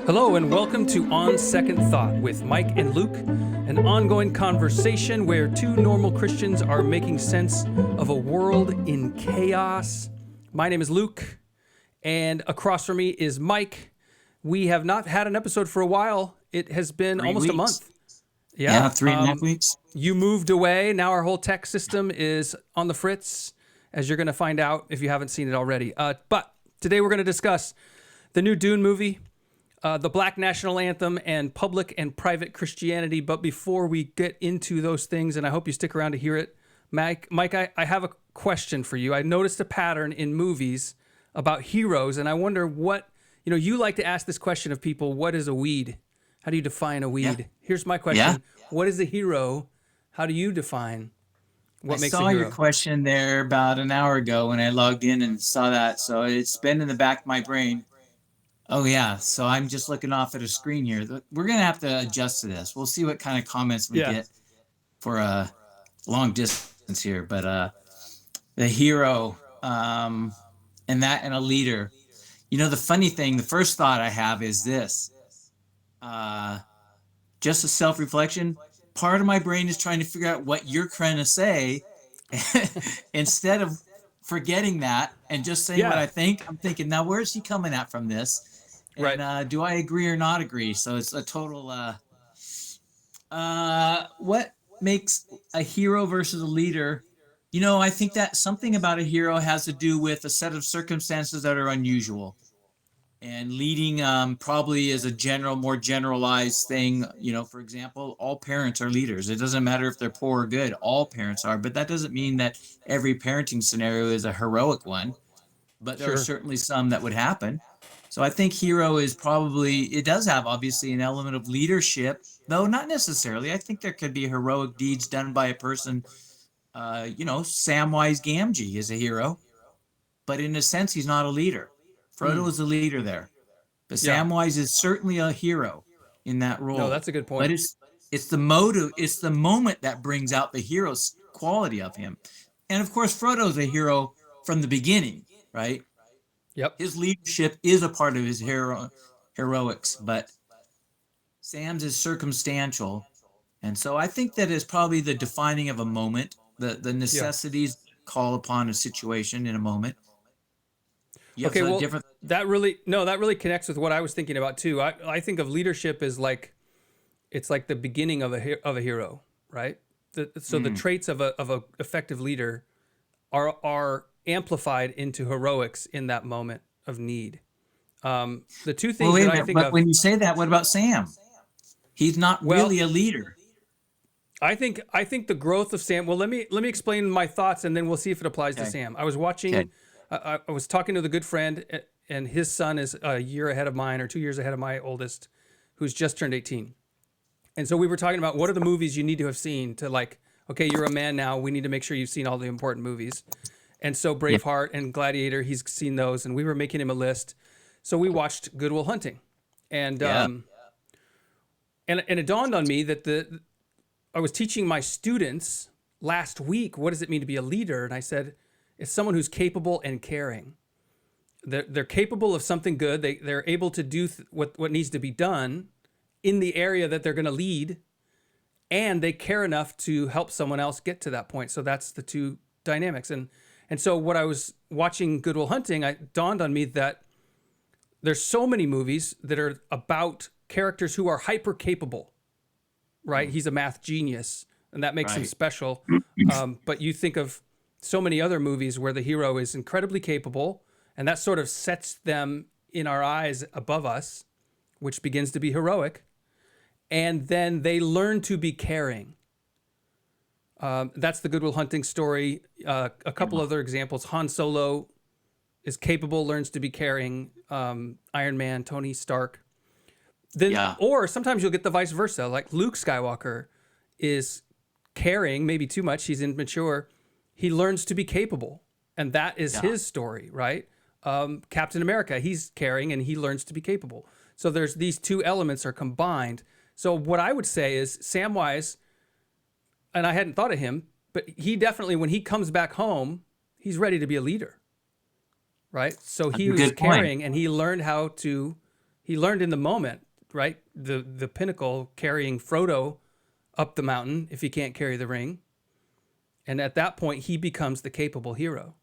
Hello and welcome to On Second Thought with Mike and Luke, an ongoing conversation where two normal Christians are making sense of a world in chaos. My name is Luke, and across from me is Mike. We have not had an episode for a while. It has been almost a month. Yeah, 3.5 weeks. You moved away. Now our whole tech system is on the fritz, as you're going to find out if you haven't seen it already. But today we're going to discuss the new Dune movie, the Black National Anthem, and public and private Christianity. But before we get into those things, and I hope you stick around to hear it, Mike, I have a question for you. I noticed a pattern in movies about heroes, and I wonder what, you like to ask this question of people: what is a weed? How do you define a weed? Yeah. Here's my question. Yeah. What is a hero? How do you define what makes a hero? I saw your question there about an hour ago when I logged in and saw that. So it's been in the back of my brain. Oh, yeah. So I'm just looking off at a screen here. We're going to have to adjust to this. We'll see what kind of comments we get for a long distance here. But the hero and a leader. The funny thing, the first thought I have is this. Just a self-reflection. Part of my brain is trying to figure out what you're trying to say instead of forgetting that and just saying what I think. I'm thinking, now where's he coming at from this? And do I agree or not agree? So it's a total what makes a hero versus a leader? I think that something about a hero has to do with a set of circumstances that are unusual. And leading probably is a more generalized thing. For example, all parents are leaders. It doesn't matter if they're poor or good. All parents are. But that doesn't mean that every parenting scenario is a heroic one. But there are certainly some that would happen. So I think hero is it does have obviously an element of leadership, though not necessarily. I think there could be heroic deeds done by a person. Samwise Gamgee is a hero. But in a sense, he's not a leader. Frodo is the leader there, but Samwise is certainly a hero in that role. No, that's a good point. But it's the motive, it's the moment that brings out the hero's quality of him. And of course, Frodo's a hero from the beginning, right? Yep. His leadership is a part of his heroics, but Sam's is circumstantial. And so I think that is probably the defining of a moment, the necessities call upon a situation in a moment. Okay, well, that really connects with what I was thinking about too. I think of leadership as it's like the beginning of a hero, right? The traits of a effective leader are amplified into heroics in that moment of need. The two things that I think of. But when you say that, what about Sam? He's not really a leader. I think the growth of Sam. Well, let me explain my thoughts, and then we'll see if it applies to Sam. I was watching. Okay. I was talking to the good friend, and his son is a year ahead of mine, or 2 years ahead of my oldest, who's just turned 18. And so we were talking about what are the movies you need to have seen to okay, you're a man now. We need to make sure you've seen all the important movies. And so Braveheart and Gladiator, he's seen those, and we were making him a list. So we watched Good Will Hunting, and it dawned on me that I was teaching my students last week, what does it mean to be a leader? And I said, it's someone who's capable and caring. They're capable of something good. They're able to do what needs to be done in the area that they're going to lead, and they care enough to help someone else get to that point. So that's the two dynamics. And so what I was watching Good Will Hunting, it dawned on me that there's so many movies that are about characters who are hyper capable, right? He's a math genius, and that makes him special. But you think of so many other movies where the hero is incredibly capable, and that sort of sets them in our eyes above us, which begins to be heroic. And then they learn to be caring. That's the Good Will Hunting story. A couple other examples. Han Solo is capable, learns to be caring. Iron Man, Tony Stark. Or sometimes you'll get the vice versa. Like Luke Skywalker is caring, maybe too much. He's immature. He learns to be capable, and that is his story, right? Captain America, he's caring, and he learns to be capable. So there's these two elements are combined. So what I would say is Samwise, and I hadn't thought of him, but he definitely, when he comes back home, he's ready to be a leader, right? So he was caring, and he learned how to He learned in the moment, right? The pinnacle carrying Frodo up the mountain if he can't carry the ring. And at that point, he becomes the capable hero.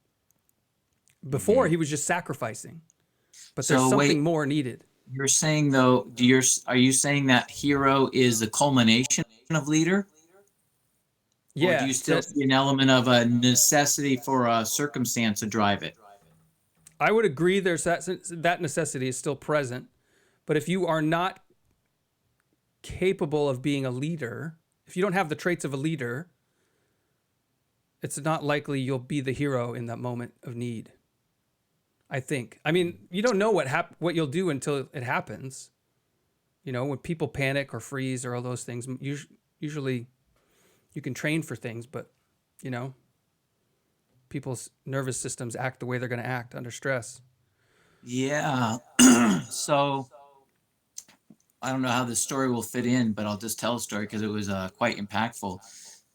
Before, he was just sacrificing. But there's So wait, something more needed. you're saying though, are you saying that hero is the culmination of leader? Or do Yeah, you still see an element of a necessity for a circumstance to drive it? I would agree there's that necessity is still present. But if you are not capable of being a leader, if you don't have the traits of a leader, it's not likely you'll be the hero in that moment of need. I think. I mean, you don't know what you'll do until it happens. You know, when people panic or freeze or all those things, usually you can train for things, but, you know, people's nervous systems act the way they're going to act under stress. Yeah. So I don't know how this story will fit in, but I'll just tell a story because it was quite impactful.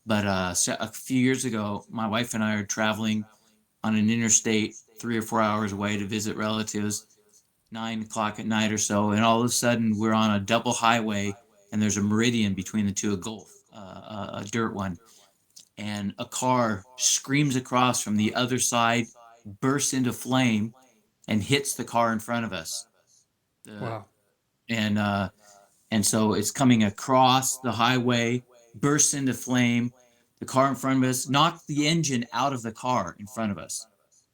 But so a few years ago, my wife and I are traveling on an interstate 3 or 4 hours away to visit relatives, 9 o'clock at night or so. And all of a sudden, we're on a double highway and there's a meridian between the two, a gulf, a dirt one. And a car screams across from the other side, bursts into flame, and hits the car in front of us. Wow. And so it's coming across the highway, bursts into flame. The car in front of us knocked the engine out of the car in front of us.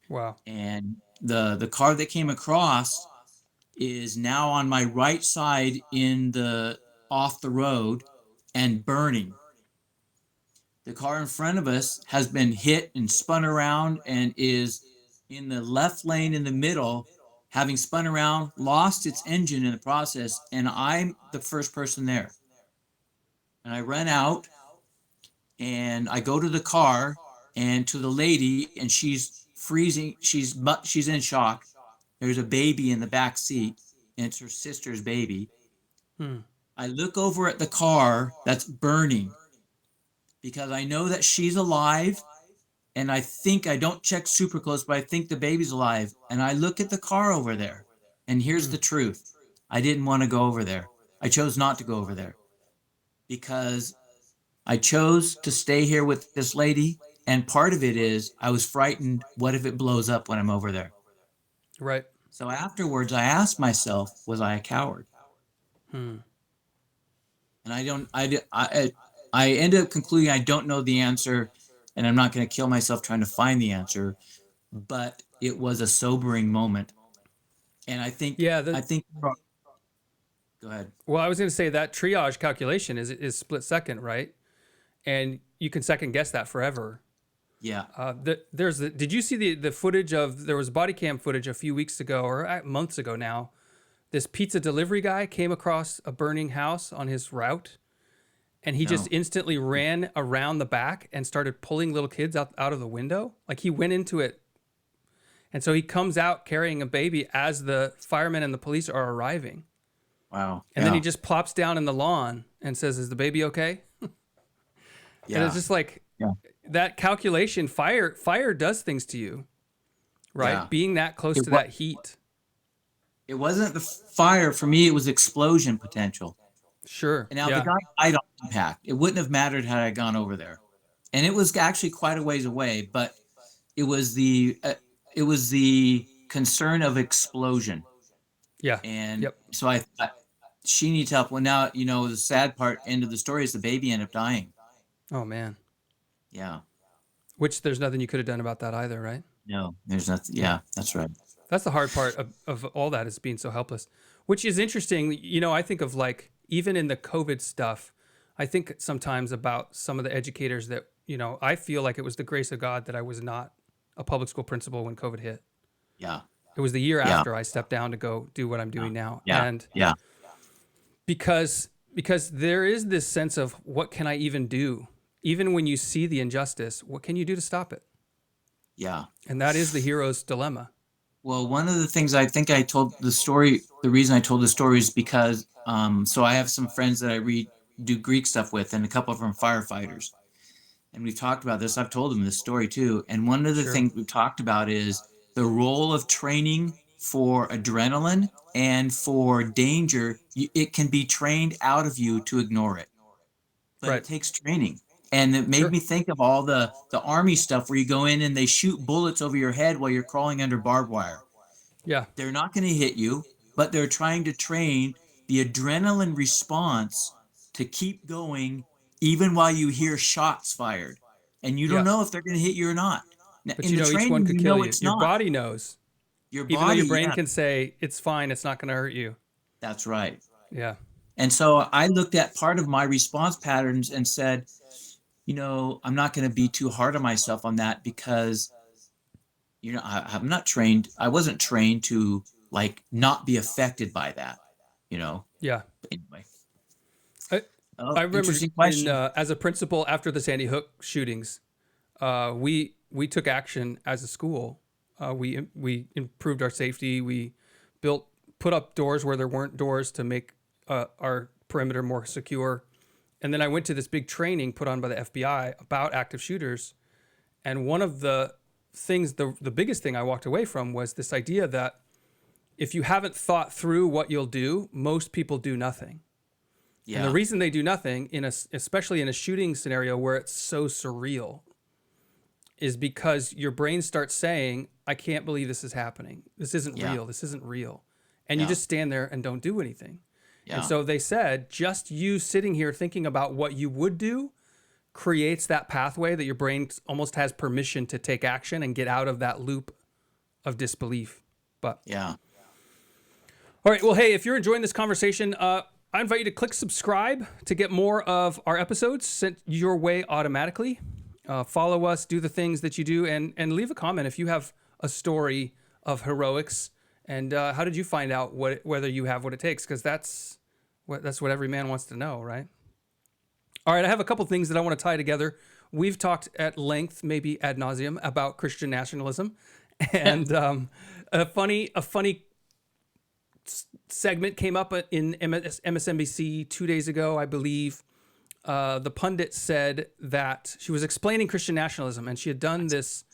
Wow. And the car that came across is now on my right side off the road and burning. The car in front of us has been hit and spun around and is in the left lane in the middle, having spun around, lost its engine in the process, and I'm the first person there. And I run out and I go to the car and to the lady, and she's freezing. She's in shock. There's a baby in the back seat, and it's her sister's baby. I look over at the car that's burning because I know that she's alive, and I think I don't check super close, but I think the baby's alive. And I look at the car over there, and here's the truth. I didn't want to go over there. I chose not to go over there because I chose to stay here with this lady, and part of it is I was frightened. What if it blows up when I'm over there? Right. So afterwards, I asked myself, was I a coward? And I ended up concluding I don't know the answer, and I'm not going to kill myself trying to find the answer, but it was a sobering moment. And I think, Yeah. Go ahead. Well, I was going to say that triage calculation is split second, right? And you can second guess that forever. Yeah. Did you see the footage there was body cam footage a few weeks ago or months ago now? This pizza delivery guy came across a burning house on his route, and he just instantly ran around the back and started pulling little kids out of the window. Like he went into it. And so he comes out carrying a baby as the firemen and the police are arriving. Wow. And then he just plops down in the lawn and says, "Is the baby okay?" Yeah. And it's just like that calculation, fire does things to you, right? Yeah. Being that close to that heat. It wasn't the fire for me. It was explosion potential. Sure. And now the guy died on impact. It wouldn't have mattered had I gone over there. And it was actually quite a ways away, but it was the concern of explosion. Yeah. And so I thought she needs help. Well, now, the sad part, end of the story, is the baby ended up dying. Oh, man. Yeah. Which there's nothing you could have done about that either, right? No, there's nothing. Yeah, that's right. That's the hard part of all that, is being so helpless, which is interesting. I think of even in the COVID stuff, I think sometimes about some of the educators that, I feel like it was the grace of God that I was not a public school principal when COVID hit. Yeah. It was the year after I stepped down to go do what I'm doing now. Yeah. And because there is this sense of, what can I even do? Even when you see the injustice, what can you do to stop it? Yeah. And that is the hero's dilemma. Well, one of the things I think I told the story, the reason I told the story is because, so I have some friends that I do Greek stuff with, and a couple of them are firefighters. And we've talked about this. I've told them this story too. And one of the things we've talked about is the role of training for adrenaline and for danger, it can be trained out of you to ignore it. But Right. it takes training. And it made Sure. me think of all the army stuff where you go in and they shoot bullets over your head while you're crawling under barbed wire. Yeah. They're not going to hit you, but they're trying to train the adrenaline response to keep going even while you hear shots fired. And you don't Yeah. know if they're going to hit you or not. Now, But in you the know, each one training, could you kill know you. it's Your not. body knows. Your Even though body, your brain yeah, can say it's fine, it's not going to hurt you. that's right. Yeah. And so I looked at part of my response patterns and said, I'm not going to be too hard on myself on that because, I'm not trained. I wasn't trained to like not be affected by that, Yeah. But anyway. I, Oh, I remember interesting in question. as a principal after the Sandy Hook shootings, we took action as a school. We improved our safety. We put up doors where there weren't doors to make our perimeter more secure. And then I went to this big training put on by the FBI about active shooters. And one of the things, the biggest thing I walked away from was this idea that if you haven't thought through what you'll do, most people do nothing. Yeah. And the reason they do nothing, especially in a shooting scenario where it's so surreal, is because your brain starts saying, I can't believe this is happening. This isn't real. This isn't real. And you just stand there and don't do anything. Yeah. And so they said, just you sitting here thinking about what you would do creates that pathway that your brain almost has permission to take action and get out of that loop of disbelief. But Yeah. all right. Well, hey, if you're enjoying this conversation, I invite you to click subscribe to get more of our episodes sent your way automatically. Follow us, do the things that you do, and leave a comment if you have a story of heroics. And how did you find out whether you have what it takes? Because that's what every man wants to know, right? All right, I have a couple things that I want to tie together. We've talked at length, maybe ad nauseum, about Christian nationalism, and a funny segment came up in MSNBC 2 days ago, I believe. The pundit said that she was explaining Christian nationalism, and she had done this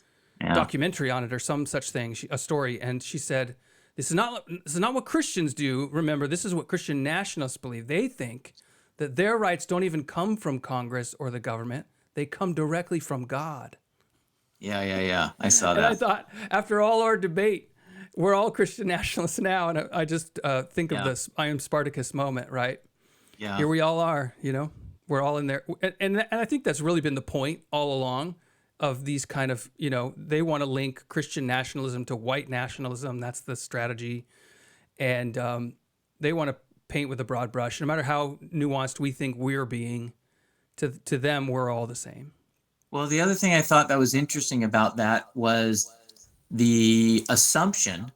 documentary on it or some such thing, a story, and she said, This is not what Christians do. Remember, this is what Christian nationalists believe. They think that their rights don't even come from Congress or the government. They come directly from God. Yeah. I saw that. And I thought, after all our debate, we're all Christian nationalists now. And I just think of this I am Spartacus moment, right? Yeah. Here we all are, we're all in there. And I think that's really been the point all along of these kind of, they want to link Christian nationalism to white nationalism. That's the strategy. And they want to paint with a broad brush. No matter how nuanced we think we're being, to them, we're all the same. Well, the other thing I thought that was interesting about that was the assumption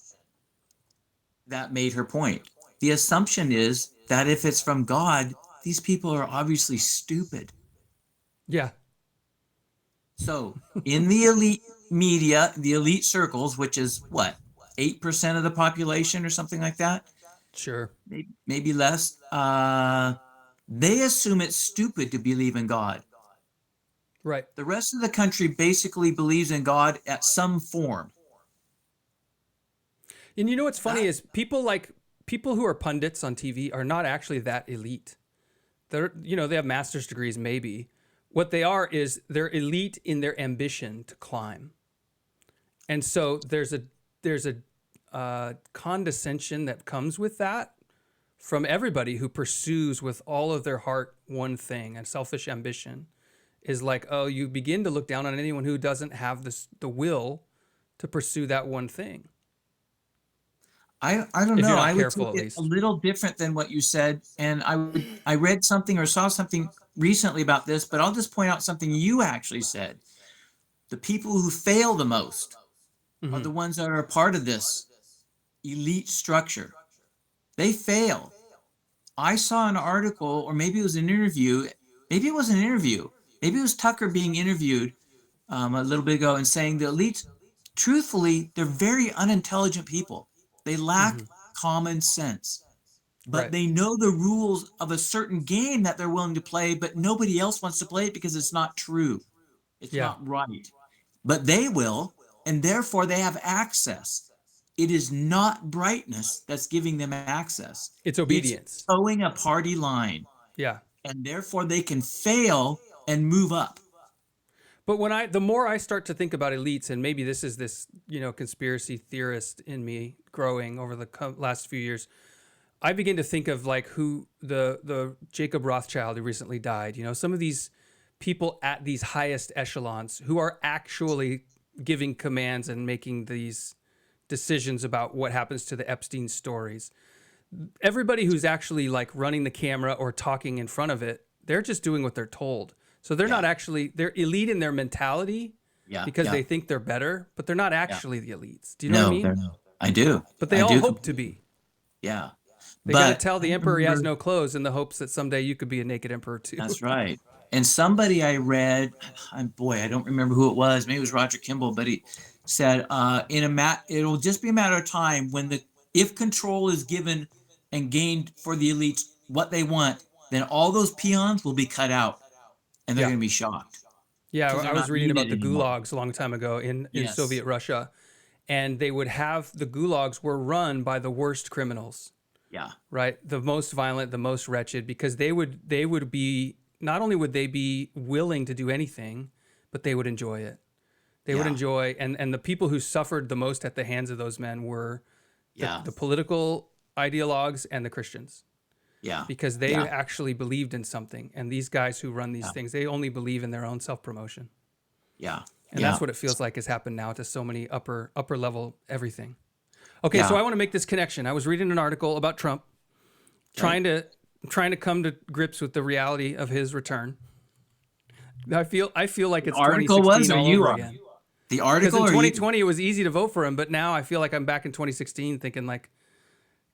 that made her point. The assumption is that if it's from God, these people are obviously stupid. Yeah. So in the elite media, the elite circles, which is what, 8% of the population or something like that? Sure. Maybe less. They assume it's stupid to believe in God. Right. The rest of the country basically believes in God at some form. And what's funny is people who are pundits on TV are not actually that elite. They're, they have master's degrees maybe. What they are is they're elite in their ambition to climb. And so there's a condescension that comes with that from everybody who pursues with all of their heart one thing, and selfish ambition is like, oh, you begin to look down on anyone who doesn't have the will to pursue that one thing. I don't If know. you're not I would careful, take at it least. a little different than what you said, and I read something or saw something recently about this, but I'll just point out something you actually said. The people who fail the most are the ones that are a part of this elite structure. They fail. I saw an article, or maybe it was an interview. Maybe it was an interview. Maybe it was Tucker being interviewed a little bit ago and saying the elites, truthfully, they're very unintelligent people. They lack common sense, but they know the rules of a certain game that they're willing to play, but nobody else wants to play it because it's not true. It's not right. But they will, and therefore they have access. it is not brightness that's giving them access. It's obedience. It's towing a party line, Yeah. and therefore they can fail and move up. But the more I start to think about elites, and maybe this is this, conspiracy theorist in me growing over the last few years, I begin to think of like who the Jacob Rothschild who recently died, some of these people at these highest echelons who are actually giving commands and making these decisions about what happens to the Epstein stories. Everybody who's actually like running the camera or talking in front of it, they're just doing what they're told. So they're not actually, they're elite in their mentality because they think they're better, but they're not actually the elites. Do you know what I mean? I do. But they all hope to be. Yeah. They got to tell the emperor he has no clothes in the hopes that someday you could be a naked emperor too. That's right. And somebody I read, I don't remember who it was. Maybe it was Roger Kimball, but he said, it'll just be a matter of time when if control is given and gained for the elites what they want, then all those peons will be cut out. And they're going to be shocked. Yeah, I was reading about the gulags a long time ago in Soviet Russia. And they would have, the gulags were run by the worst criminals. Yeah. Right? The most violent, the most wretched, because they would be, not only would they be willing to do anything, but they would enjoy it. They would enjoy, and the people who suffered the most at the hands of those men were the political ideologues and the Christians. Yeah. Because they actually believed in something. And these guys who run these things, they only believe in their own self-promotion. Yeah. And that's what it feels like has happened now to so many upper level everything. Okay, so I want to make this connection. I was reading an article about Trump trying to come to grips with the reality of his return. I feel like it's 2016 all over again. The article, because in 2020 it was easy to vote for him, but now I feel like I'm back in 2016 thinking like,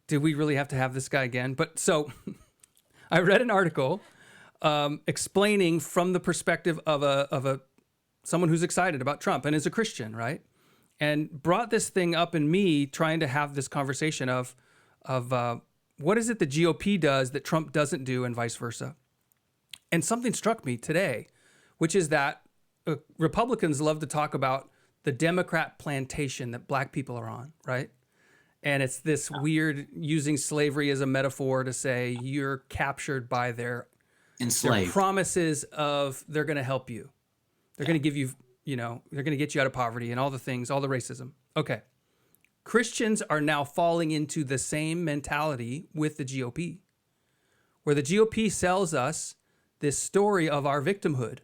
did we really have to have this guy again? But so I read an article explaining from the perspective of someone who's excited about Trump and is a Christian, right? And brought this thing up in me trying to have this conversation of what is it the GOP does that Trump doesn't do and vice versa. And something struck me today, which is that Republicans love to talk about the Democrat plantation that black people are on, right? And it's this weird using slavery as a metaphor to say you're captured by their promises of they're going to help you. They're going to give you, they're going to get you out of poverty and all the things, all the racism. Okay. Christians are now falling into the same mentality with the GOP, where the GOP sells us this story of our victimhood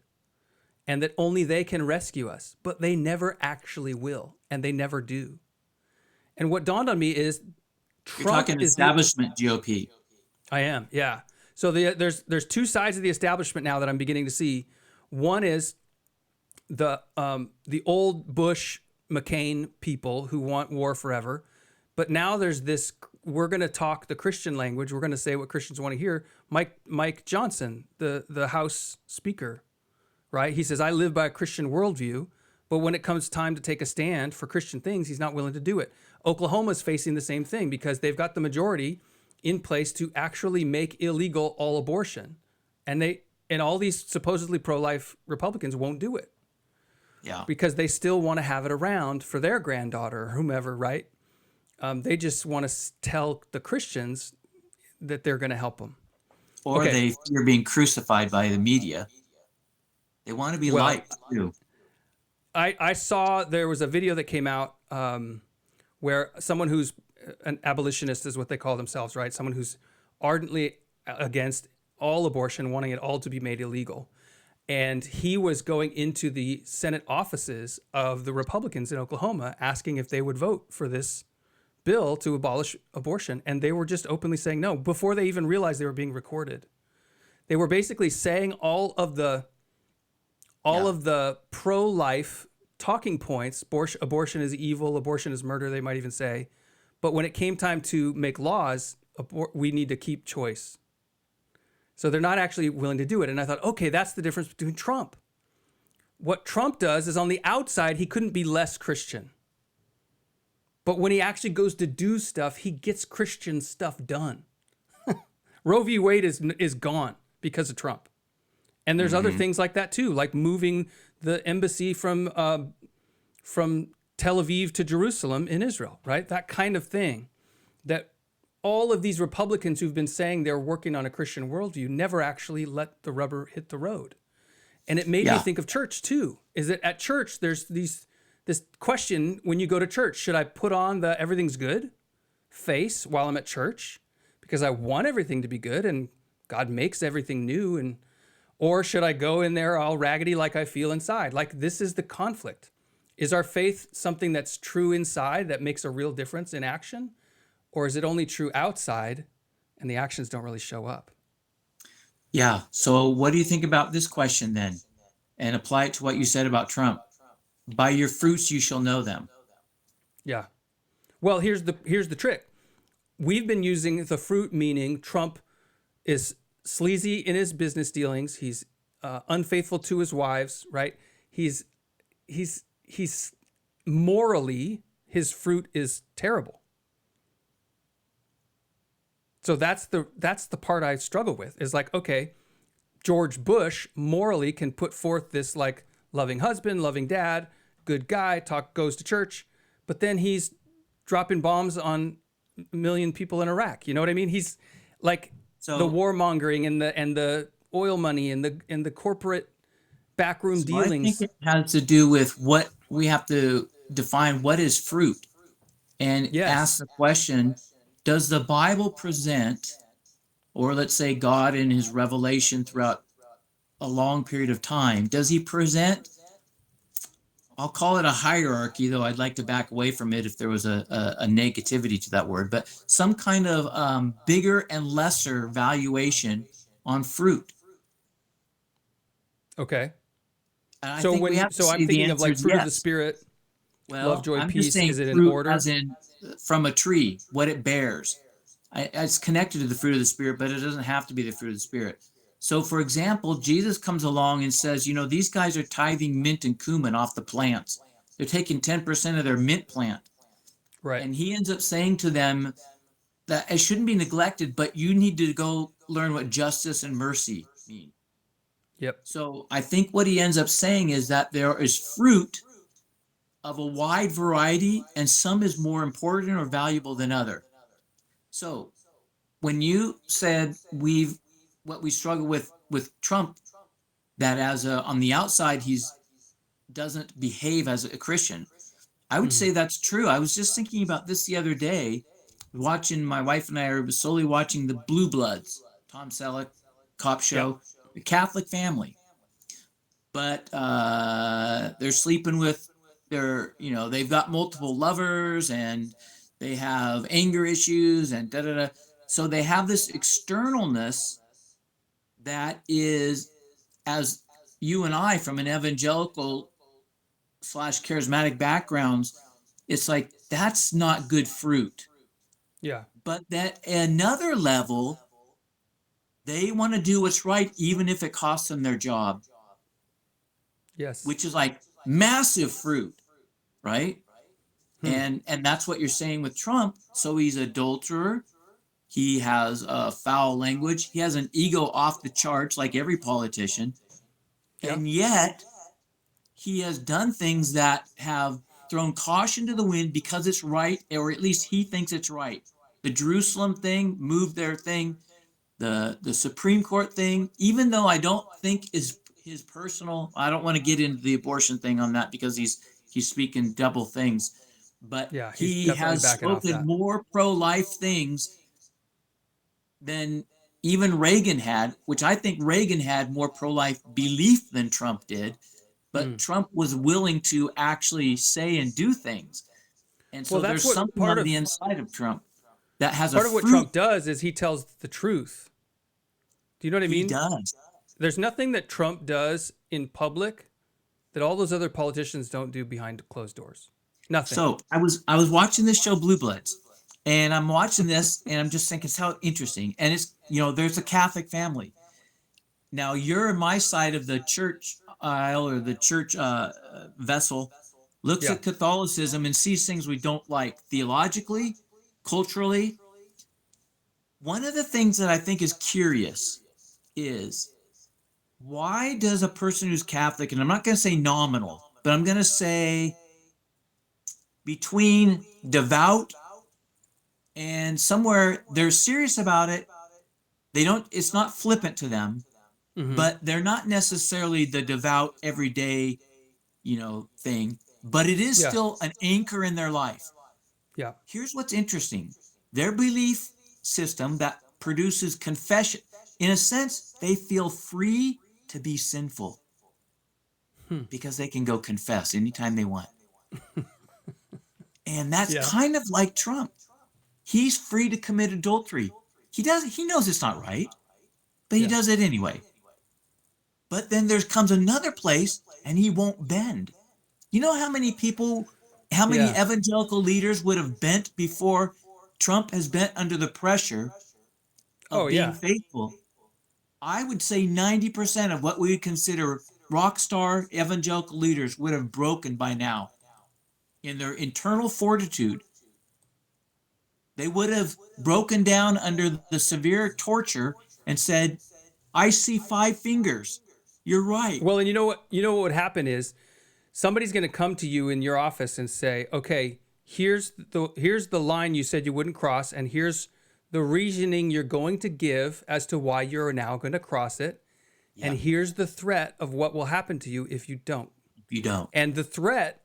and that only they can rescue us, but they never actually will, and they never do. And what dawned on me is Trump. You're talking establishment GOP. I am, yeah. So there's two sides of the establishment now that I'm beginning to see. One is the old Bush McCain people who want war forever, but now there's this. We're going to talk the Christian language. We're going to say what Christians want to hear. Mike Johnson, the House Speaker, right? He says, I live by a Christian worldview, but when it comes time to take a stand for Christian things, he's not willing to do it. Oklahoma's facing the same thing because they've got the majority in place to actually make illegal all abortion. And all these supposedly pro-life Republicans won't do it. Yeah. Because they still want to have it around for their granddaughter or whomever, right? They just want to tell the Christians that they're going to help them. Or they fear being crucified by the media. They want to be liked too. I saw there was a video that came out where someone who's an abolitionist is what they call themselves, right? Someone who's ardently against all abortion, wanting it all to be made illegal. And he was going into the Senate offices of the Republicans in Oklahoma asking if they would vote for this bill to abolish abortion. And they were just openly saying no before they even realized they were being recorded. They were basically saying all of the pro-life talking points. Abortion is evil. Abortion is murder, they might even say. But when it came time to make laws, we need to keep choice. So they're not actually willing to do it. And I thought, okay, that's the difference between Trump. What Trump does is on the outside, he couldn't be less Christian. But when he actually goes to do stuff, he gets Christian stuff done. Roe v. Wade is gone because of Trump. And there's other things like that too, like moving the embassy from Tel Aviv to Jerusalem in Israel, right? That kind of thing. That all of these Republicans who've been saying they're working on a Christian worldview never actually let the rubber hit the road. And it made me think of church too. Is that at church, there's this question when you go to church, should I put on the everything's good face while I'm at church? Because I want everything to be good and God makes everything new. Or should I go in there all raggedy like I feel inside? Like, this is the conflict. Is our faith something that's true inside that makes a real difference in action? Or is it only true outside and the actions don't really show up? Yeah. So what do you think about this question then? And apply it to what you said about Trump. By your fruits you shall know them. Yeah. Well, here's the trick. We've been using the fruit meaning Trump is sleazy in his business dealings. He's unfaithful to his wives, right? He's morally, his fruit is terrible. So that's the part I struggle with, is like, okay, George Bush morally can put forth this like loving husband, loving dad, good guy, goes to church, but then he's dropping bombs on a million people in Iraq. You know what I mean? He's like the warmongering and the oil money and the corporate backroom dealings. I think it has to do with what we have to define what is fruit, and ask the question, does the Bible present, or let's say God in his revelation throughout a long period of time, does he present, I'll call it a hierarchy, though I'd like to back away from it if there was a negativity to that word, but some kind of bigger and lesser valuation on fruit? Okay. So I'm thinking of like fruit of the Spirit, love, joy, peace. Is it in order? As in from a tree, what it bears. It's connected to the fruit of the Spirit, but it doesn't have to be the fruit of the Spirit. So, for example, Jesus comes along and says, these guys are tithing mint and cumin off the plants. They're taking 10% of their mint plant. Right. And he ends up saying to them that it shouldn't be neglected, but you need to go learn what justice and mercy mean. Yep. So I think what he ends up saying is that there is fruit of a wide variety, and some is more important or valuable than other. So when you said what we struggle with Trump, that on the outside doesn't behave as a Christian, I would say that's true. I was just thinking about this the other day, my wife and I are solely watching the Blue Bloods, Tom Selleck cop show, the Catholic family, but they're sleeping with they've got multiple lovers and they have anger issues and da-da-da. So they have this externalness that is, as you and I from an evangelical / charismatic backgrounds, it's like, that's not good fruit. Yeah. But that another level, they want to do what's right, even if it costs them their job. Yes. Which is like massive fruit, right? And that's what you're saying with Trump. So he's an adulterer. He has foul language. He has an ego off the charts, like every politician. Yep. And yet, he has done things that have thrown caution to the wind because it's right, or at least he thinks it's right. The Jerusalem thing, moved their thing, the Supreme Court thing, even though I don't think is his personal, I don't want to get into the abortion thing on that because he's speaking double things. But he has spoken more pro-life things than even Reagan had, which I think Reagan had more pro-life belief than Trump did. But Trump was willing to actually say and do things. And so there's something on the inside of Trump that has part of what Trump does is he tells the truth. Do you know what I mean? He does. There's nothing that Trump does in public that all those other politicians don't do behind closed doors. Nothing. So I was watching this show, Blue Bloods, and I'm watching this and I'm just thinking, it's how interesting. And it's, there's a Catholic family. Now you're on my side of the church aisle, or the church vessel, looks at Catholicism and sees things we don't like theologically, culturally. One of the things that I think is curious is, why does a person who's Catholic, and I'm not going to say nominal, but I'm going to say between devout and somewhere they're serious about it. It's not flippant to them, but they're not necessarily the devout everyday, thing, but it is Yeah. still an anchor in their life. Yeah. Here's what's interesting. Their belief system that produces confession, in a sense, they feel free to be sinful because they can go confess anytime they want. And that's Yeah. kind of like Trump. He's free to commit adultery. He knows it's not right, but he does it anyway. But then there comes another place and he won't bend. You know how many evangelical leaders would have bent before Trump has bent under the pressure of being faithful? I would say 90% of what we would consider rock star evangelical leaders would have broken by now in their internal fortitude. They would have broken down under the severe torture and said, I see 5 fingers. You're right. Well, and you know what would happen is somebody's going to come to you in your office and say, okay, here's the line you said you wouldn't cross, and here's the reasoning you're going to give as to why you're now going to cross it. Yeah. And here's the threat of what will happen to you if you don't. If you don't. And the threat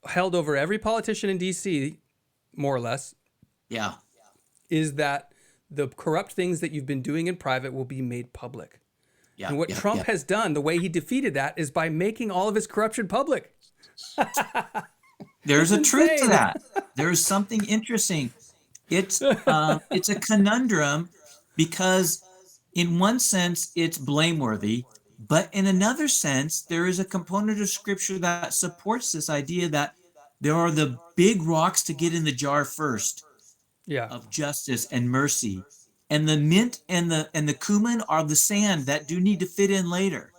held over every politician in D.C., more or less, is that the corrupt things that you've been doing in private will be made public. Yeah, and what Trump has done, the way he defeated that, is by making all of his corruption public. There's a truth to that. There's something interesting. It's a conundrum because in one sense it's blameworthy, but in another sense there is a component of Scripture that supports this idea that there are the big rocks to get in the jar first, of justice and mercy. And the mint and the cumin are the sand that do need to fit in later.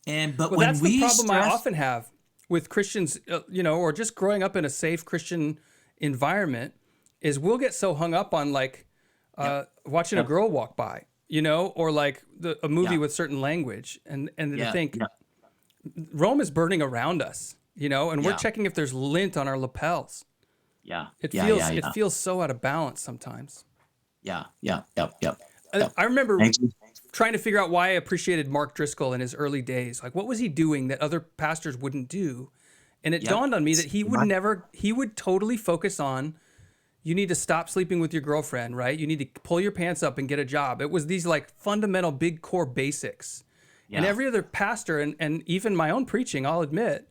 But when that's the problem I often have with Christians, or just growing up in a safe Christian environment, is we'll get so hung up on watching a girl walk by, or like a movie with certain language, and to think Rome is burning around us, and we're checking if there's lint on our lapels. It feels so out of balance sometimes. I remember trying to figure out why I appreciated Mark Driscoll in his early days. Like, what was he doing that other pastors wouldn't do? And it dawned on me that he would totally focus on, you need to stop sleeping with your girlfriend, right? You need to pull your pants up and get a job. It was these fundamental big core basics. And every other pastor, and even my own preaching, I'll admit,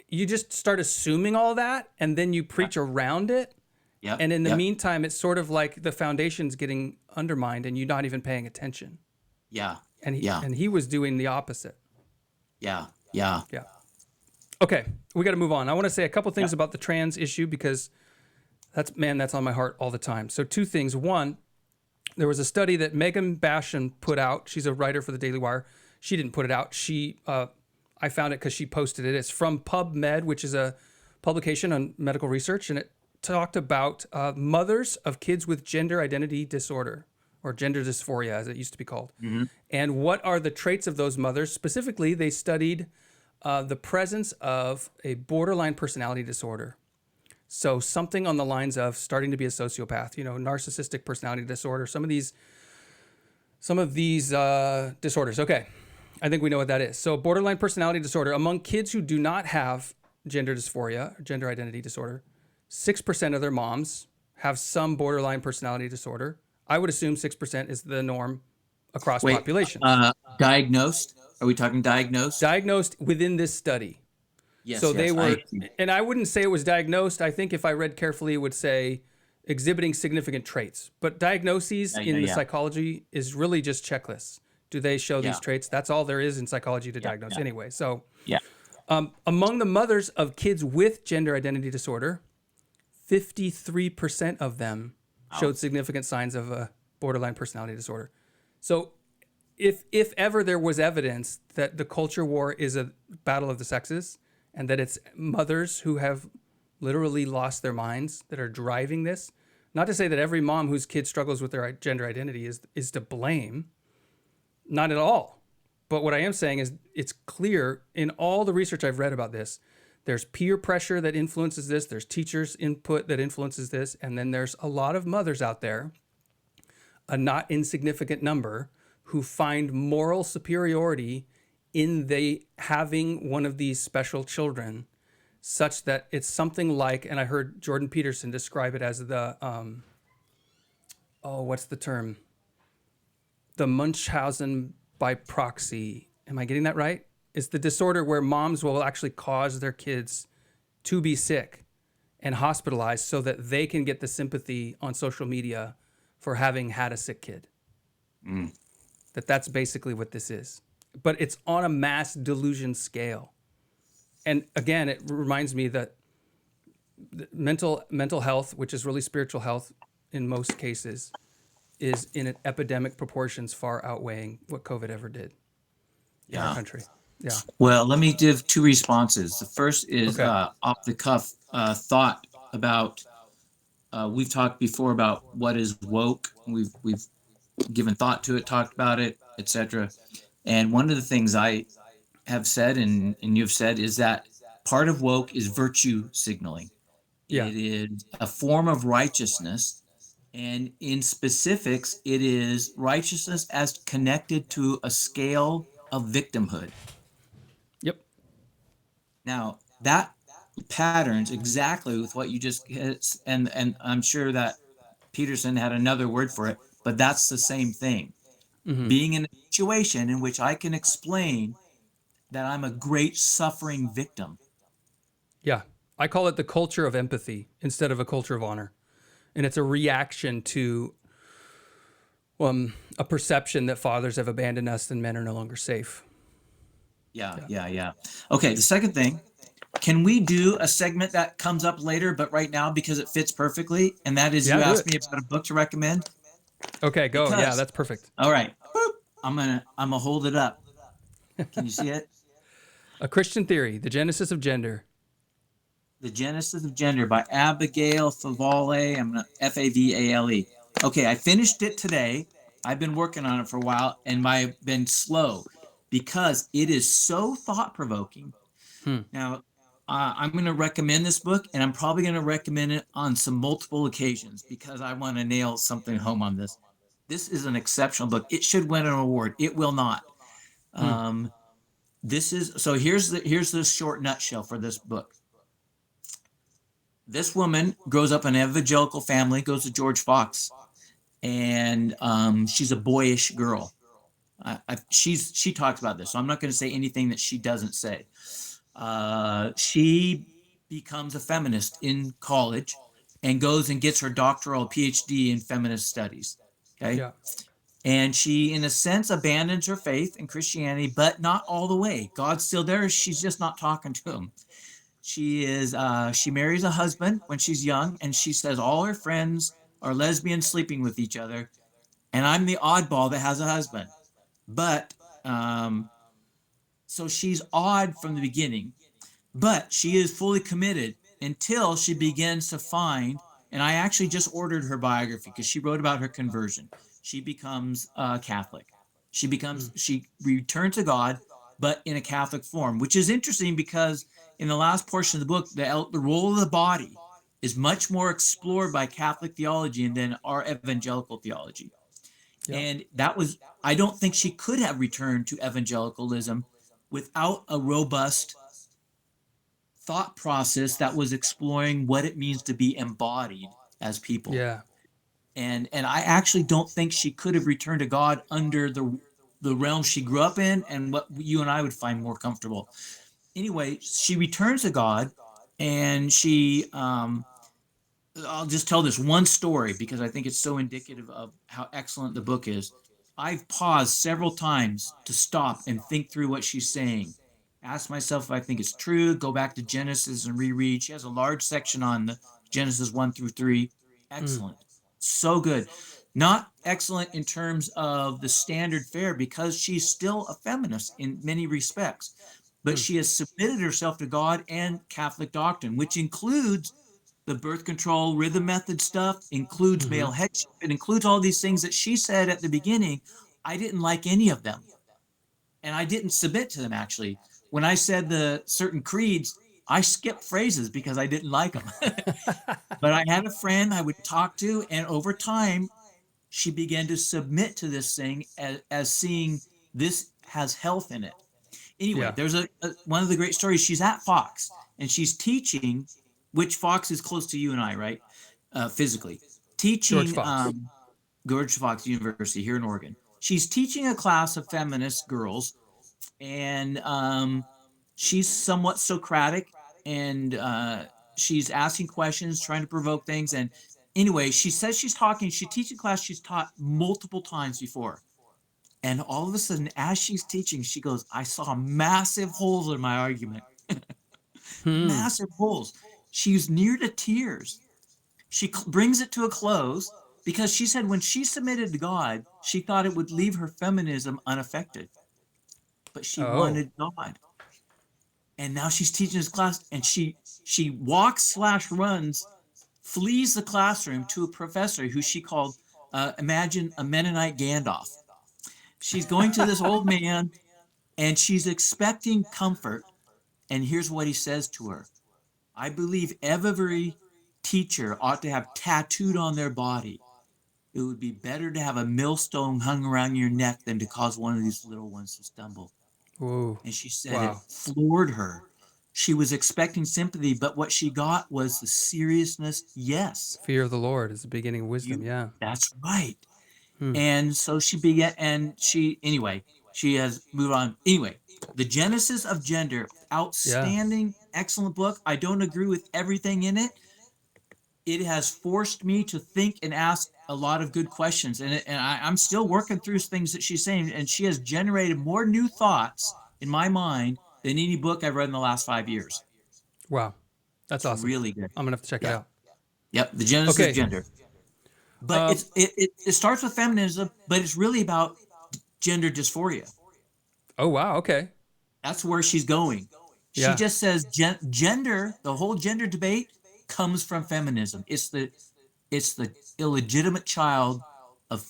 you just start assuming all that and then you preach around it. And in the meantime, it's sort of like the foundation's getting undermined and you're not even paying attention. And he was doing the opposite. Okay, we got to move on. I want to say a couple things about the trans issue because that's on my heart all the time. So 2 things. One, there was a study that Megan Bashan put out. She's a writer for the Daily Wire. She didn't put it out. I found it because she posted it. It's from PubMed, which is a publication on medical research, and it talked about mothers of kids with gender identity disorder, or gender dysphoria, as it used to be called. And what are the traits of those mothers? Specifically, they studied the presence of a borderline personality disorder. So something on the lines of starting to be a sociopath, narcissistic personality disorder, some of these disorders. Okay, I think we know what that is. So borderline personality disorder among kids who do not have gender dysphoria, or gender identity disorder, 6% of their moms have some borderline personality disorder. I would assume 6% is the norm across populations. Diagnosed? Are we talking diagnosed? Diagnosed within this study. Yes. So they were, and I wouldn't say it was diagnosed. I think if I read carefully, it would say exhibiting significant traits. But diagnoses in the psychology is really just checklists. Do they show these traits? That's all there is in psychology to diagnose anyway. So among the mothers of kids with gender identity disorder, 53% of them showed significant signs of a borderline personality disorder. So if ever there was evidence that the culture war is a battle of the sexes and that it's mothers who have literally lost their minds that are driving this, not to say that every mom whose kid struggles with their gender identity is to blame, not at all. But what I am saying is it's clear in all the research I've read about this There's peer pressure that influences this. There's teachers' input that influences this. And then there's a lot of mothers out there, a not insignificant number, who find moral superiority in the having one of these special children, such that it's something like, and I heard Jordan Peterson describe it as the, what's the term? The Munchausen by proxy. Am I getting that right? It's the disorder where moms will actually cause their kids to be sick and hospitalized so that they can get the sympathy on social media for having had a sick kid. That's basically what this is. But it's on a mass delusion scale. And again, it reminds me that mental health, which is really spiritual health in most cases, is in an epidemic proportions far outweighing what COVID ever did in our country. Yeah. Well, let me give two responses. The first is Okay. off the cuff thought about. We've talked before about what is woke. We've given thought to it, talked about it, etc. And one of the things I have said and you've said is that part of woke is virtue signaling. Yeah. It is a form of righteousness, and in specifics, it is righteousness as connected to a scale of victimhood. Yep. Now, that patterns exactly with what you just and I'm sure that Peterson had another word for it, but that's the same thing. Being in a situation in which I can explain that I'm a great suffering victim. Yeah. I call it the culture of empathy instead of a culture of honor. And it's a reaction to a perception that fathers have abandoned us and men are no longer safe. Yeah. Okay, the second thing, can we do a segment that comes up later, but right now because it fits perfectly, and that is you asked me about a book to recommend? Okay, go. Yeah, that's perfect. All right. I'm gonna hold it up. Can you see it? A Christian Theory, The Genesis of Gender. The Genesis of Gender by Abigail Favale. Favale. Okay, I finished it today. I've been working on it for a while, and I've been slow because it is so thought-provoking. Now, I'm going to recommend this book, and I'm probably going to recommend it on some multiple occasions because I want to nail something home on this. This is an exceptional book. It should win an award. It will not. This is so. Here's the short nutshell for this book. This woman grows up in an evangelical family, goes to George Fox, and she's a boyish girl. She talks about this, so I'm not going to say anything that she doesn't say. She becomes a feminist in college and goes and gets her doctoral PhD in feminist studies. Okay. Yeah. And she, in a sense, abandons her faith in Christianity, but not all the way. God's still there. She's just not talking to him. She marries a husband when she's young, and she says all her friends are lesbians sleeping with each other, and I'm the oddball that has a husband. But so she's odd from the beginning, but she is fully committed until she begins to find, and I actually just ordered her biography because she wrote about her conversion. She becomes Catholic. She returns to God, but in a Catholic form, which is interesting because in the last portion of the book, the role of the body is much more explored by Catholic theology than our evangelical theology. Yep. And I don't think she could have returned to evangelicalism without a robust thought process that was exploring what it means to be embodied as people. Yeah. And I actually don't think she could have returned to God under the realm she grew up in and what you and I would find more comfortable. Anyway, she returns to God, and she I'll just tell this one story because I think it's so indicative of how excellent the book is. I've paused several times to stop and think through what she's saying. Ask myself if I think it's true, go back to Genesis and reread. She has a large section on the Genesis 1 through 3. Excellent. So good. Not excellent in terms of the standard fare because she's still a feminist in many respects. But she has submitted herself to God and Catholic doctrine, which includes the birth control rhythm method stuff, includes male headship. It includes all these things that she said at the beginning. I didn't like any of them. And I didn't submit to them, actually. When I said the certain creeds, I skipped phrases because I didn't like them. But I had a friend I would talk to, and over time, she began to submit to this thing as seeing this has health in it. Anyway, Yeah. there's one of the great stories. She's at Fox, and she's teaching, which Fox is close to you and I, right? Physically. George Teaching Fox. George Fox University here in Oregon. She's teaching a class of feminist girls, and she's somewhat Socratic, and she's asking questions, trying to provoke things. And anyway, she says she's talking. She teaches a class she's taught multiple times before. And all of a sudden, as she's teaching, she goes, I saw massive holes in my argument. Hmm. Massive holes. She's near to tears. She brings it to a close because she said when she submitted to God, she thought it would leave her feminism unaffected. But she Oh. wanted God. And now she's teaching this class, and she walks/runs, flees the classroom to a professor who she called, imagine a Mennonite Gandalf. She's going to this old man, and she's expecting comfort. And here's what he says to her. I believe every teacher ought to have tattooed on their body. It would be better to have a millstone hung around your neck than to cause one of these little ones to stumble. Whoa. And she said it Wow. floored her. She was expecting sympathy, but what she got was the seriousness. Yes, Fear of the Lord is the beginning of wisdom. Yeah. that's right. Hmm. And so she began, and anyway, she has moved on. Anyway, The Genesis of Gender, Yeah. outstanding, excellent book. I don't agree with everything in it. It has forced me to think and ask a lot of good questions. I'm still working through things that she's saying, and she has generated more new thoughts in my mind than any book I've read in the last 5 years. Wow. That's It's awesome. really good. I'm gonna have to check it Yeah. out. Yep. The Genesis of Okay. Gender. But Um, it starts with feminism, but it's really about gender dysphoria. oh wow. Okay. That's where she's going. She Yeah. just says gender, the whole gender debate comes from feminism. It's the illegitimate child of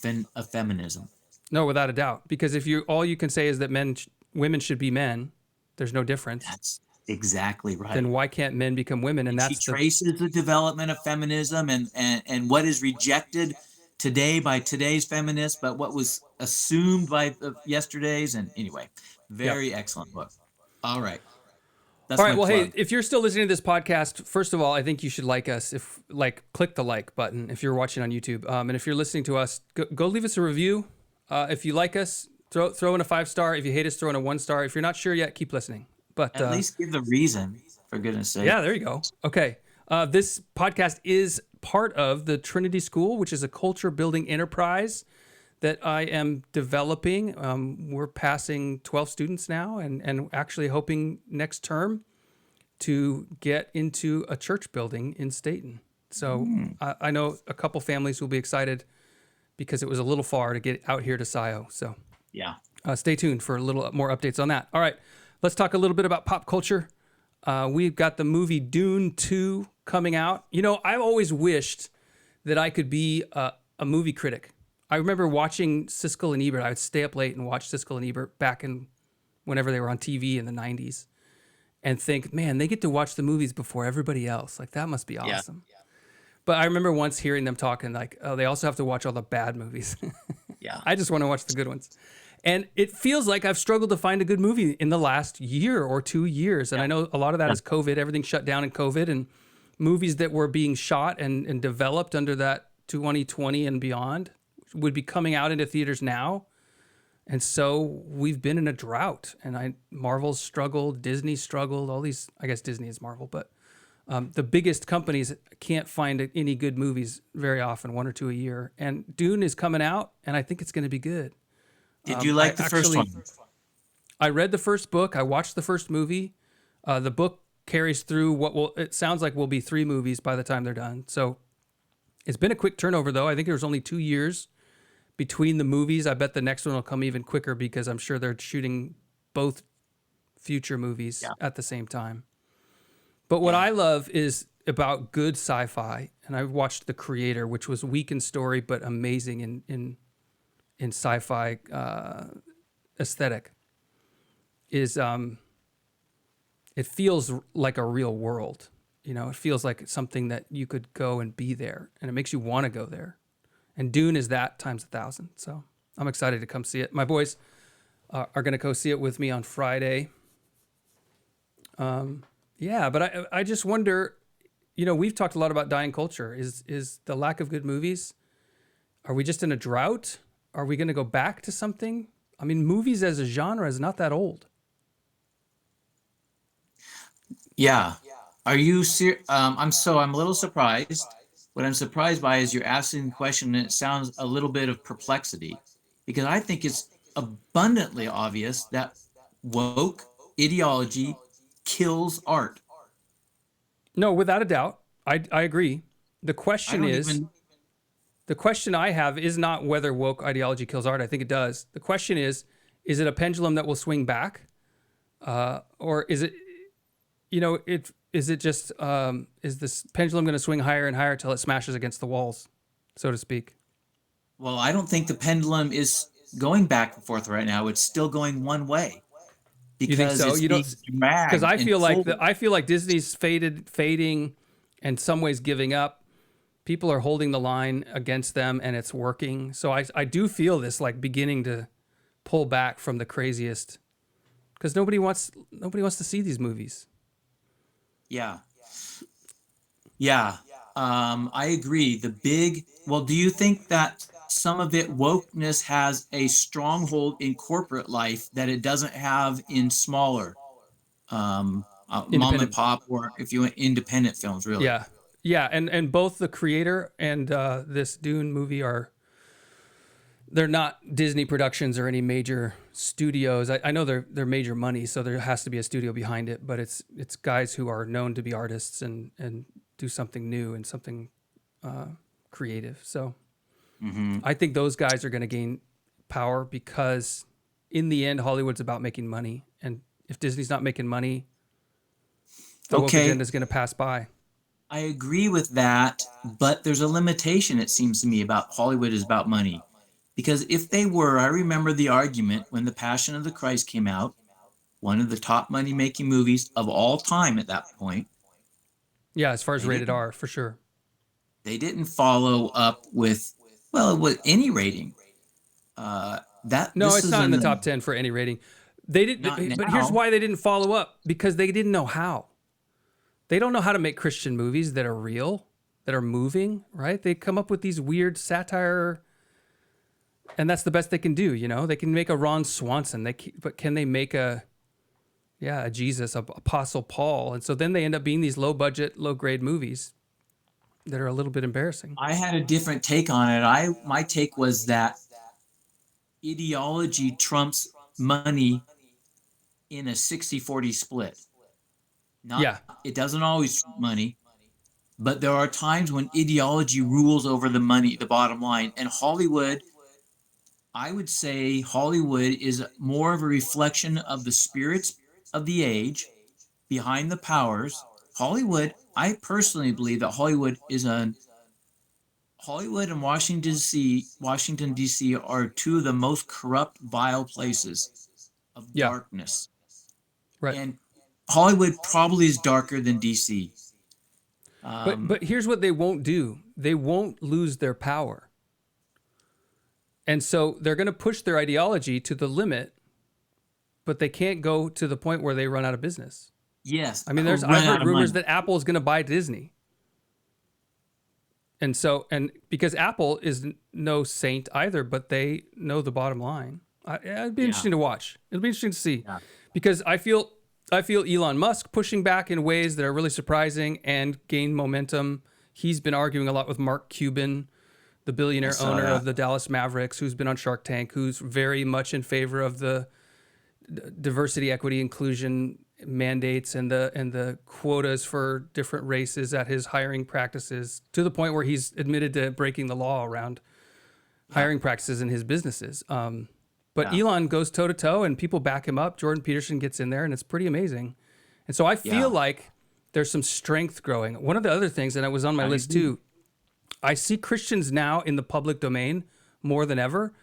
feminism. No, without a doubt. Because if you all you can say is that women should be men, there's no difference. That's exactly Then right. why can't men become women? And And she that's the traces the development of feminism and what is rejected today by today's feminists, but what was assumed by the yesterday's. And anyway, yep. very excellent book. All right. All That's right. my Well, hey, plug. if you're still listening to this podcast, first of all, I think you should like us. Click the like button if you're watching on YouTube. And if you're listening to us, go leave us a review. If you like us, throw in a 5-star. If you hate us, throw in a 1-star. If you're not sure yet, keep listening. But At least give the reason, for goodness sake. yeah, there you go. Okay. This podcast is part of the Trinity School, which is a culture building enterprise that I am developing. We're passing 12 students now and actually hoping next term to get into a church building in Staten. So I know a couple families will be excited because it was a little far to get out here to SIO. So Yeah. stay tuned for a little more updates on that. All right, let's talk a little bit about pop culture. We've got the movie Dune 2 coming out. You know, I've always wished that I could be a movie critic. I remember watching Siskel and Ebert. I would stay up late and watch Siskel and Ebert back in whenever they were on TV in the 90s and think, man, they get to watch the movies before everybody else. Like, that must be Yeah. awesome. But I remember once hearing them talking like, oh, they also have to watch all the bad movies. Yeah. I just want to watch the good ones. And it feels like I've struggled to find a good movie in the last year or 2 years. And I know a lot of that is COVID. Everything shut down in COVID, and movies that were being shot and developed under that 2020 and beyond would be coming out into theaters now. And so we've been in a drought, and Marvel's struggled, Disney struggled, all these, I guess Disney is Marvel, but the biggest companies can't find any good movies very often, 1 or 2 a year. And Dune is coming out, and I think it's going to be good. Did you like the first one? I read the first book. I watched the first movie. The book carries through it sounds like will be 3 movies by the time they're done. So it's been a quick turnover, though. I think there was only 2 years between the movies. I bet the next one will come even quicker because I'm sure they're shooting both future movies at the same time. But what I love is about good sci-fi, and I've watched The Creator, which was weak in story but amazing in sci-fi aesthetic. Is it feels like a real world. You know, it feels like it's something that you could go and be there, and it makes you want to go there. And Dune is that times 1,000. So I'm excited to come see it. My boys are going to go see it with me on Friday. Yeah, but I just wonder, you know, we've talked a lot about dying culture. Is the lack of good movies, are we just in a drought? Are we going to go back to something? I mean, movies as a genre is not that old. Yeah. Are you serious? I'm a little surprised. What I'm surprised by is you're asking the question and it sounds a little bit of perplexity, because I think it's abundantly obvious that woke ideology kills art. No, without a doubt. I agree. I don't even, The question I have is not whether woke ideology kills art. I think it does. The question is it a pendulum that will swing back? Or is it, you know, is it just, is this pendulum going to swing higher and higher till it smashes against the walls, so to speak? well, I don't think the pendulum is going back and forth right now. It's still going one way You think because so? it's You being don't, because dragged I and feel like pulled. I feel like Disney's fading, and some ways giving up. People are holding the line against them, and it's working. So I do feel this like beginning to pull back from the craziest, because nobody wants to see these movies. Yeah. Yeah. I agree. Well, do you think that some of it wokeness has a stronghold in corporate life that it doesn't have in smaller mom and Independent, pop, or if you want independent films, really? yeah, yeah, and both the creator and this Dune movie they're not Disney productions or any major studios. I know they're major money, so there has to be a studio behind it. But it's guys who are known to be artists and do something new and something creative. So I think those guys are going to gain power because in the end, Hollywood's about making money, and if Disney's not making money, the woke Okay, agenda is going to pass by. I agree with that, but there's a limitation, it seems to me, about Hollywood is about money. Because if they were, I remember the argument when The Passion of the Christ came out, one of the top money making movies of all time at that point. Yeah, as far as They rated didn't R, for sure. they didn't follow up with, well, with any rating. That No, this it's is not in in the the top 10 for any rating. They not did, but here's now. why they didn't follow up, because they didn't know how. They don't know how to make Christian movies that are real, that are moving, right? They come up with these weird satire, and that's the best they can do, you know? They can make a Ron Swanson, but can they make a Jesus, a Apostle Paul? And so then they end up being these low budget, low grade movies that are a little bit embarrassing. I had a different take on it. My take was that ideology trumps money in a 60-40 split. Not Yeah. It doesn't always trump money, but there are times when ideology rules over the money, the bottom line. And Hollywood, I would say Hollywood is more of a reflection of the spirits of the age behind the powers. Hollywood, I personally believe that Hollywood and Washington D.C. are two of the most corrupt, vile places of Yeah. darkness. Right. And Hollywood probably is darker than D.C. But here's what they won't do. They won't lose their power. And so they're going to push their ideology to the limit, but they can't go to the point where they run out of business. Yes, I mean, run I've out heard of rumors money. that Apple is going to buy Disney. And because Apple is no saint either, but they know the bottom line. It'd be Yeah. interesting to watch. It'll be interesting to see, Yeah. because I feel Elon Musk pushing back in ways that are really surprising and gain momentum. He's been arguing a lot with Mark Cuban, the billionaire saw owner that. of the Dallas Mavericks, who's been on Shark Tank, who's very much in favor of the diversity, equity, inclusion mandates and the quotas for different races at his hiring practices, to the point where he's admitted to breaking the law around hiring practices in his businesses. But Yeah. Elon goes toe to toe, and people back him up. Jordan Peterson gets in there, and it's pretty amazing. And so I feel Yeah. like there's some strength growing. One of the other things, and it was on my list agree. too, I see Christians now in the public domain more than ever,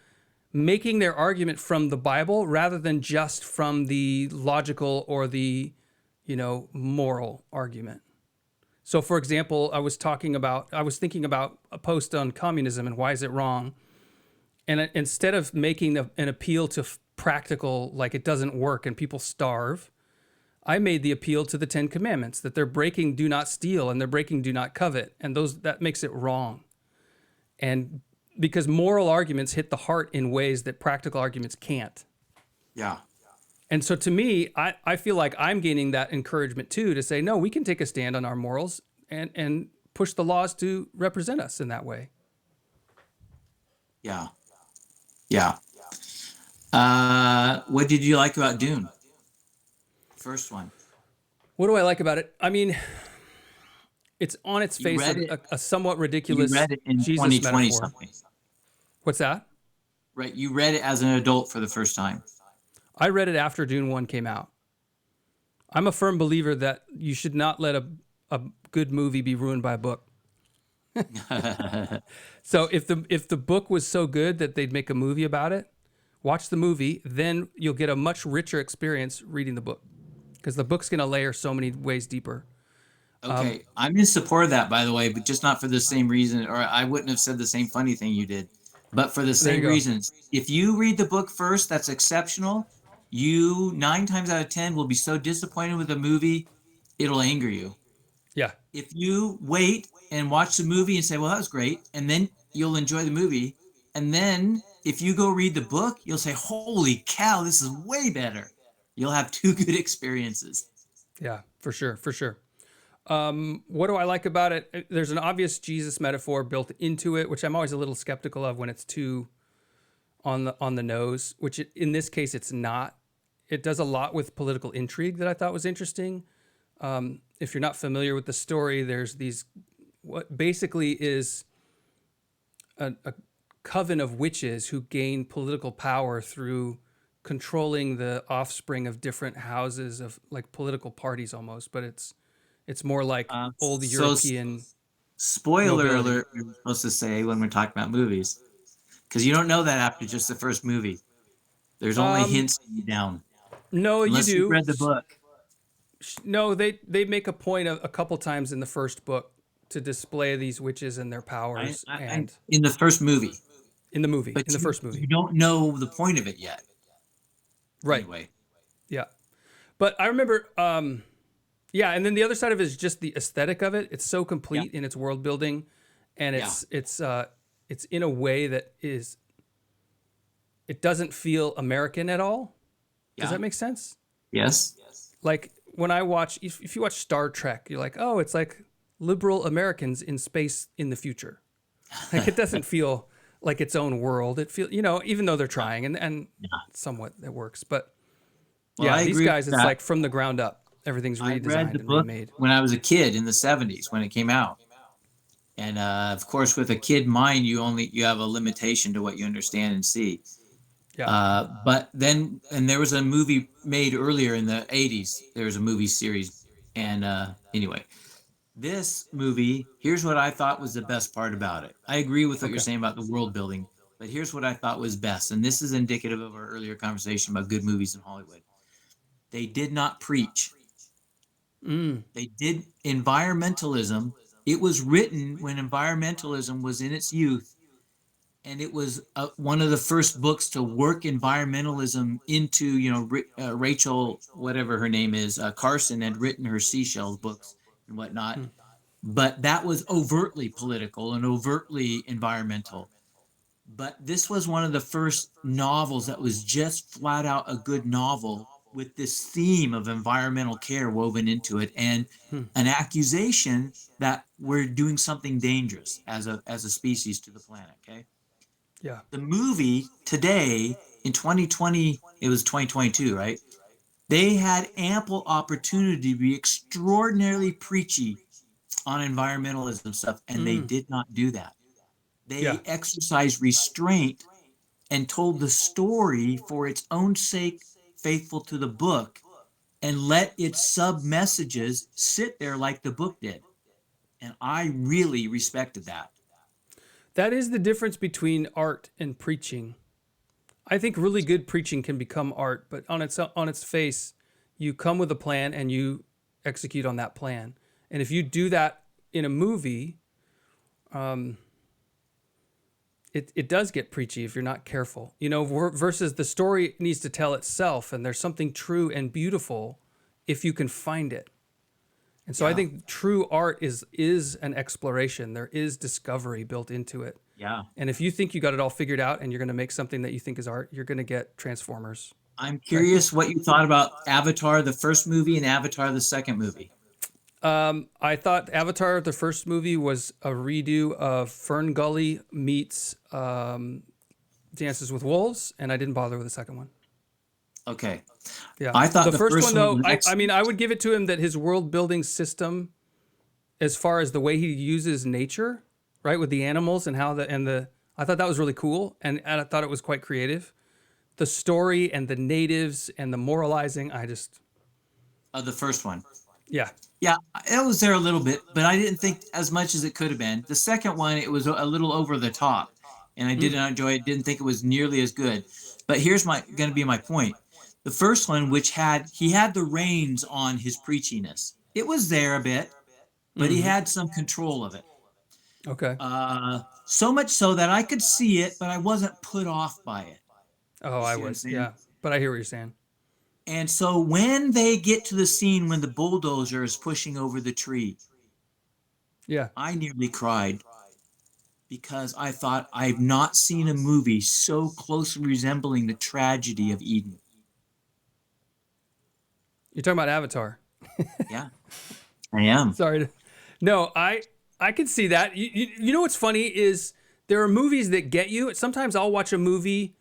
making their argument from the Bible rather than just from the logical or the, moral argument. So, for example, I was thinking about a post on communism and why is it wrong? And instead of making an appeal to practical, like it doesn't work and people starve, I made the appeal to the 10 Commandments that they're breaking do not steal and they're breaking do not covet. And that makes it wrong. And because moral arguments hit the heart in ways that practical arguments can't. Yeah. And so to me, I feel like I'm gaining that encouragement too, to say, no, we can take a stand on our morals and push the laws to represent us in that way. Yeah. Yeah. What did you like about Dune? First one. What do I like about it? I mean, it's on its face a somewhat ridiculous You read it in Jesus 2020 metaphor. something. What's that? Right. You read it as an adult for the first time. I read it after Dune 1 came out. I'm a firm believer that you should not let a good movie be ruined by a book. So if the book was so good that they'd make a movie about it, watch the movie, then you'll get a much richer experience reading the book, because the book's going to layer so many ways deeper. Okay. I'm in support of that, by the way, but just not for the same reason, or I wouldn't have said the same funny thing you did, but for the same reasons. If you read the book first, that's exceptional. You 9 times out of 10 will be so disappointed with the movie, it'll anger you. Yeah. If you wait and watch the movie and say, well, that was great, and then you'll enjoy the movie. And then if you go read the book, you'll say, holy cow, this is way better. You'll have 2 good experiences. Yeah, for sure. For sure. What do I like about it? There's an obvious Jesus metaphor built into it, which I'm always a little skeptical of when it's too on the nose, which in this case, it's not. It does a lot with political intrigue that I thought was interesting. If you're not familiar with the story, there's what basically is a coven of witches who gain political power through controlling the offspring of different houses of like political parties almost, but it's more like old European. Spoiler nobility. alert, we're supposed to say when we're talking about movies, because you don't know that after just the first movie. There's only hints down. No, Unless you do. You've read the book. No, they make a point a couple times in the first book to display these witches and their powers, and in the first movie. in the movie, But in the first movie, you don't know the point of it yet. right? Anyway. Yeah, but I remember, yeah, and then the other side of it is just the aesthetic of it. It's so complete in its world building, and it's in a way that it doesn't feel American at all. Does that make sense? Yes. Like when I watch, if you watch Star Trek, you're like, oh, it's like liberal Americans in space in the future. Like it doesn't feel like its own world. It feels, even though they're trying and somewhat it works, but these guys, it's like from the ground up, everything's redesigned and remade. When I was a kid in the 70s when it came out. And of course, with a kid mind, you have a limitation to what you understand and see. Yeah. But then, and there was a movie made earlier in the 80s. There was a movie series. And anyway, this movie, here's what I thought was the best part about it. I agree with what you're saying about the world building, but here's what I thought was best. And this is indicative of our earlier conversation about good movies in Hollywood. They did not preach. They did environmentalism. It was written when environmentalism was in its youth. And it was one of the first books to work environmentalism into, Rachel, whatever her name is, Carson had written her Seashells books and whatnot. But that was overtly political and overtly environmental. But this was one of the first novels that was just flat out a good novel with this theme of environmental care woven into it and an accusation that we're doing something dangerous as a species to the planet, okay? Yeah. The movie today in 2020, it was 2022, right? They had ample opportunity to be extraordinarily preachy on environmentalism stuff, and they did not do that. They exercised restraint and told the story for its own sake, faithful to the book, and let its sub-messages sit there like the book did. And I really respected that. That is the difference between art and preaching. I think really good preaching can become art, but on its face, you come with a plan and you execute on that plan. And if you do that in a movie, it does get preachy if you're not careful, versus the story needs to tell itself, and there's something true and beautiful if you can find it. And so I think true art is an exploration. There is discovery built into it. Yeah. And if you think you got it all figured out and you're going to make something that you think is art, you're going to get Transformers. I'm curious what you thought about Avatar, the first movie, and Avatar, the second movie. I thought Avatar, the first movie, was a redo of Fern Gully meets Dances with Wolves, and I didn't bother with the second one. Okay. Yeah. I thought the first one, though, was I mean, I would give it to him that his world building system, as far as the way he uses nature, right, with the animals and how I thought that was really cool, and I thought it was quite creative. The story and the natives and the moralizing, the first one. Yeah. Yeah, it was there a little bit, but I didn't think as much as it could have been. The second one, it was a little over the top, and I didn't enjoy it. Didn't think it was nearly as good. But here's going to be my point. The first one, he had the reins on his preachiness. It was there a bit, but he had some control of it. Okay. So much so that I could see it, but I wasn't put off by it. Oh, I was. Yeah, but I hear what you're saying. And so when they get to the scene when the bulldozer is pushing over the tree, I nearly cried because I thought I've not seen a movie so closely resembling the tragedy of Eden. You're talking about Avatar. Yeah, I am. Sorry. No, I can see that. You know what's funny is there are movies that get you. Sometimes I'll watch a movie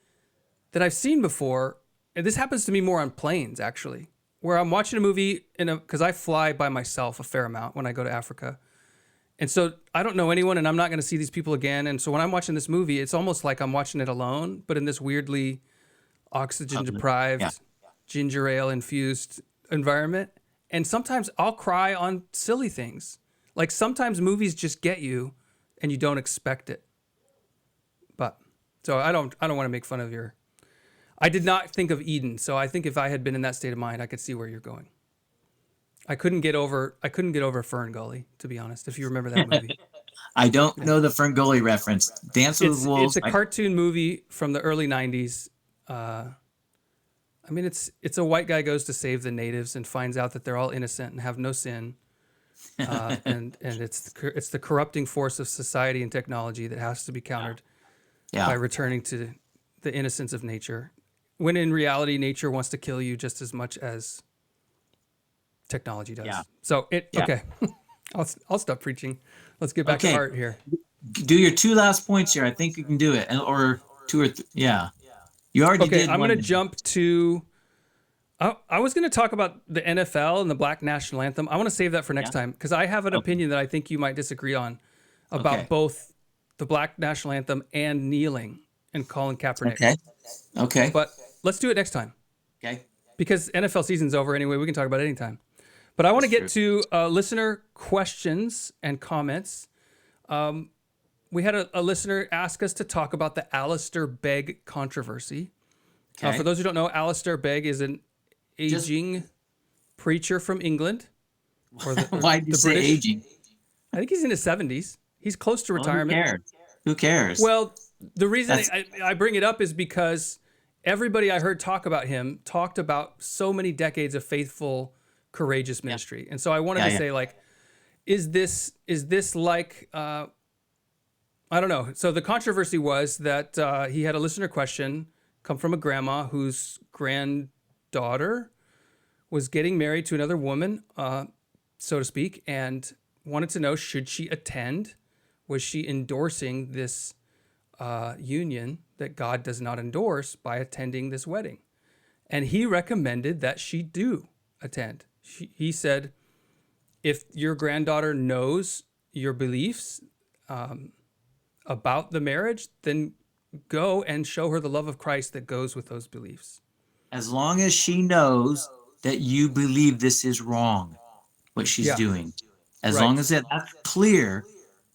that I've seen before, and this happens to me more on planes, actually, where I'm watching a movie because I fly by myself a fair amount when I go to Africa. And so I don't know anyone, and I'm not going to see these people again. And so when I'm watching this movie, it's almost like I'm watching it alone, but in this weirdly oxygen-deprived, ginger ale-infused environment. And sometimes I'll cry on silly things. Like sometimes movies just get you, and you don't expect it. But so I don't want to make fun of your. I did not think of Eden, so I think if I had been in that state of mind, I could see where you're going. I couldn't get over Fern Gully, to be honest, if you remember that movie. I don't know the Fern Gully reference. Dance with Wolves. It's a cartoon movie from the early 90s. I mean, it's a white guy goes to save the natives and finds out that they're all innocent and have no sin. And it's the corrupting force of society and technology that has to be countered by returning to the innocence of nature. When in reality, nature wants to kill you just as much as technology does. Yeah. So okay. I'll stop preaching. Let's get back to art here. Do your two last points here. I think you can do it, or two or three. Yeah. You already did. Okay, I'm going to jump to. I was going to talk about the NFL and the Black National Anthem. I want to save that for next time because I have an opinion that I think you might disagree on about both the Black National Anthem and kneeling and Colin Kaepernick. Okay. But let's do it next time. Okay. Because NFL season's over anyway. We can talk about it anytime. But I want to get to listener questions and comments. We had a listener ask us to talk about the Alistair Begg controversy. Okay. For those who don't know, Alistair Begg is an aging preacher from England. Why did you say British. aging? I think he's in his 70s. He's close to retirement. Who cares? Well, the reason I bring it up is because everybody I heard talk about him talked about so many decades of faithful, courageous ministry. And so I wanted to say, like, is this like, I don't know. So the controversy was that he had a listener question come from a grandma whose granddaughter was getting married to another woman, so to speak, and wanted to know, should she attend? Was she endorsing this union that God does not endorse by attending this wedding? And he recommended that she do attend. He said, if your granddaughter knows your beliefs about the marriage, then go and show her the love of Christ that goes with those beliefs. As long as she knows that you believe this is wrong, what she's doing. As long as that's clear,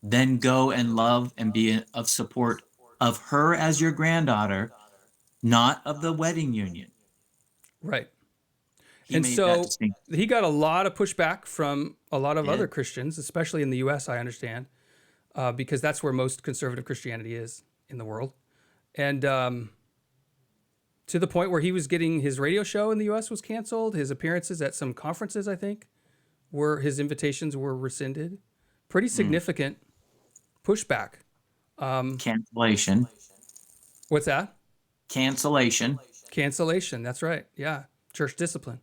then go and love and be of support of her as your granddaughter, not of the wedding union. Right. He And made that so distinction. he got a lot of pushback from a lot of He other did. Christians, especially in the U.S., I understand, because that's where most conservative Christianity is in the world. And to the point where he was getting his radio show in the U.S. was canceled. His appearances at some conferences, I think, his invitations were rescinded. Pretty significant pushback. Cancellation. What's that? Cancellation. Cancellation. That's right. Yeah. Church discipline.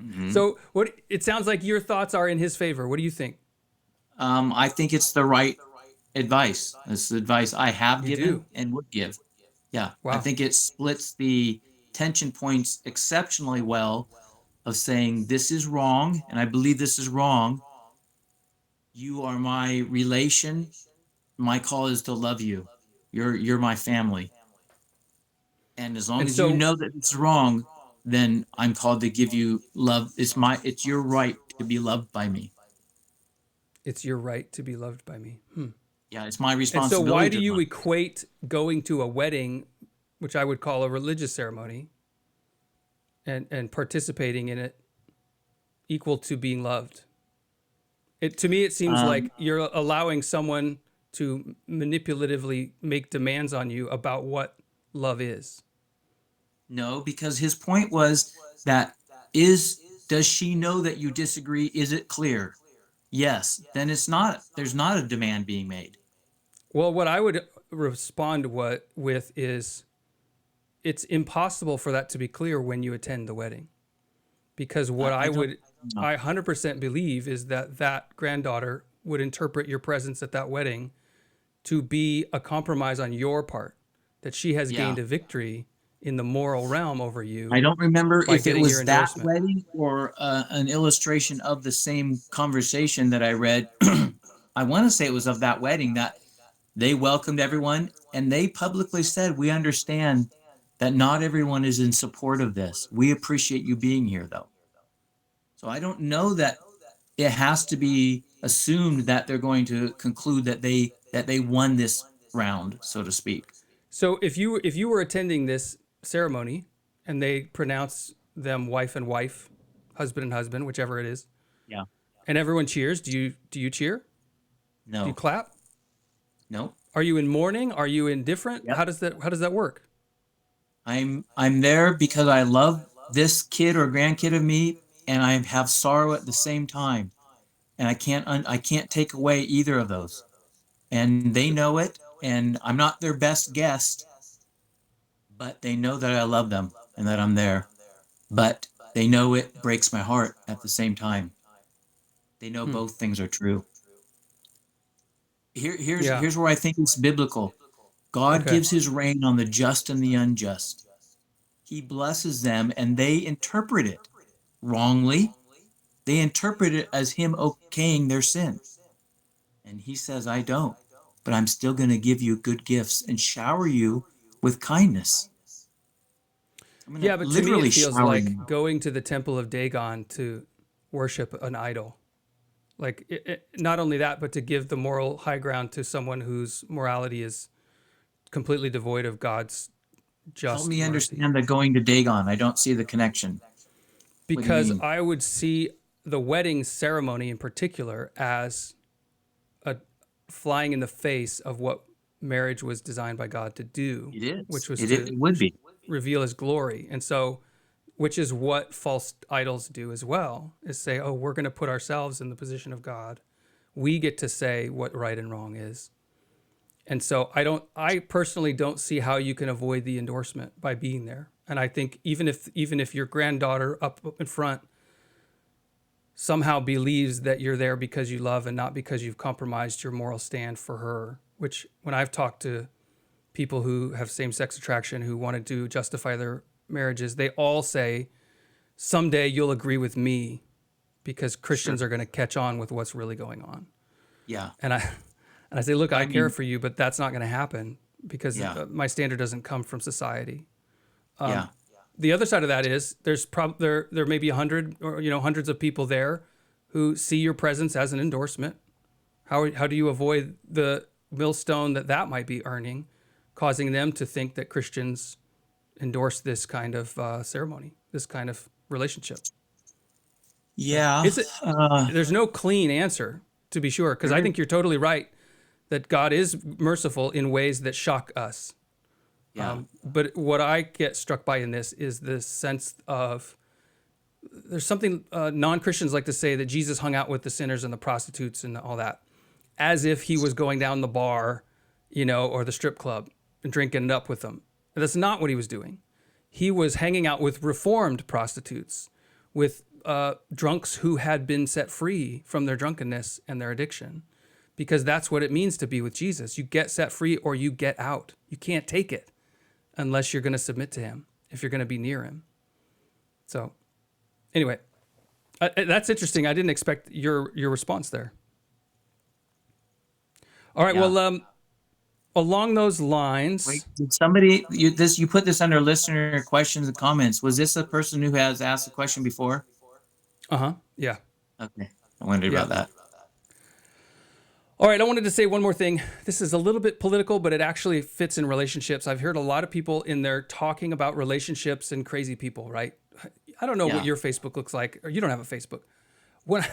Mm-hmm. So what it sounds like your thoughts are in his favor. What do you think? I think it's the right advice. It's the advice I have You given do. and would give. Yeah, I Wow. think it splits the tension points exceptionally well of saying this is wrong and I believe this is wrong. You are my relation. My call is to love you. You're my family. And as long And as you so know that it's wrong, then I'm called to give you love. It's your right to be loved by me. it's your right to be loved by me. Yeah, it's my And so why responsibility do to you love. equate going to a wedding, which I would call a religious ceremony, and participating in it equal to being loved? To me, it seems like you're allowing someone to manipulatively make demands on you about what love is. No, because his point was that does she know that you disagree? Is it clear? Yes. Then there's not a demand being made. Well, what I would respond with is it's impossible for that to be clear when you attend the wedding. Because what I don't know. I 100% believe is that granddaughter would interpret your presence at that wedding to be a compromise on your part, that she has Yeah. gained a victory in the moral realm over you I don't remember by if it getting your was that endorsement. wedding or an illustration of the same conversation that I read. I want to say it was of that wedding that they welcomed everyone and they publicly said, we understand that not everyone is in support of this. We appreciate you being here, though. So I don't know that it has to be assumed that they're going to conclude that they won this round, so to speak. So if you were attending this ceremony and they pronounce them wife and wife, husband and husband, whichever it is, Yeah. and everyone cheers, do you cheer? Do you No. clap? No. Are you in mourning? Are you indifferent? Yep. How does that work? I'm there because I love this kid or grandkid of me, and I have sorrow at the same time, and I can't take away either of those, and they know it, and I'm not their best guest, but they know that I love them and that I'm there, but they know it breaks my heart at the same time. They know both things are true. Yeah. Here's where I think it's biblical. God Okay. gives his rain on the just and the unjust. He blesses them, and they interpret it wrongly. They interpret it as him okaying their sin. And he says, I don't, but I'm still going to give you good gifts and shower you with kindness. I'm going Yeah, to but to me it literally feels shower you. like going to the temple of Dagon to worship an idol. Like not only that, but to give the moral high ground to someone whose morality is completely devoid of God's Help just me mercy. understand the going to Dagon. I don't see the connection. What do you Because mean? I would see the wedding ceremony in particular as a flying in the face of what marriage was designed by God to do, It is. which was It to would be. reveal his glory. And so, which is what false idols do as well, is say, oh, we're going to put ourselves in the position of God. We get to say what right and wrong is. And so I personally don't see how you can avoid the endorsement by being there. And I think even if your granddaughter up in front somehow believes that you're there because you love and not because you've compromised your moral stand for her, which when I've talked to people who have same-sex attraction who wanted to justify their marriages, they all say, someday you'll agree with me because Christians Sure. are going to catch on with what's really going on. Yeah. And I say, look, I I care mean, for you, but that's not going to happen because yeah. my standard doesn't come from society. Yeah. The other side of that is there may be 100 or hundreds of people there who see your presence as an endorsement. How do you avoid the millstone that might be earning, causing them to think that Christians endorse this kind of ceremony, this kind of relationship? Yeah. Is it? There's no clean answer, to be sure, because I think you're totally right that God is merciful in ways that shock us. Yeah. But what I get struck by in this is this sense of there's something non-Christians like to say that Jesus hung out with the sinners and the prostitutes and all that, as if he was going down the bar, or the strip club and drinking it up with them. And that's not what he was doing. He was hanging out with reformed prostitutes, with drunks who had been set free from their drunkenness and their addiction, because that's what it means to be with Jesus. You get set free or you get out. You can't take it unless you're going to submit to him, if you're going to be near him. So anyway, that's interesting. I didn't expect your response there. All right. Yeah. Well, along those lines. Wait, did somebody, you put this under listener questions and comments. Was this a person who has asked a question before? Yeah. Okay. I wondered about that. All right. I wanted to say one more thing. This is a little bit political, but it actually fits in relationships. I've heard a lot of people in there talking about relationships and crazy people, right? I don't know what your Facebook looks like, or you don't have a Facebook. When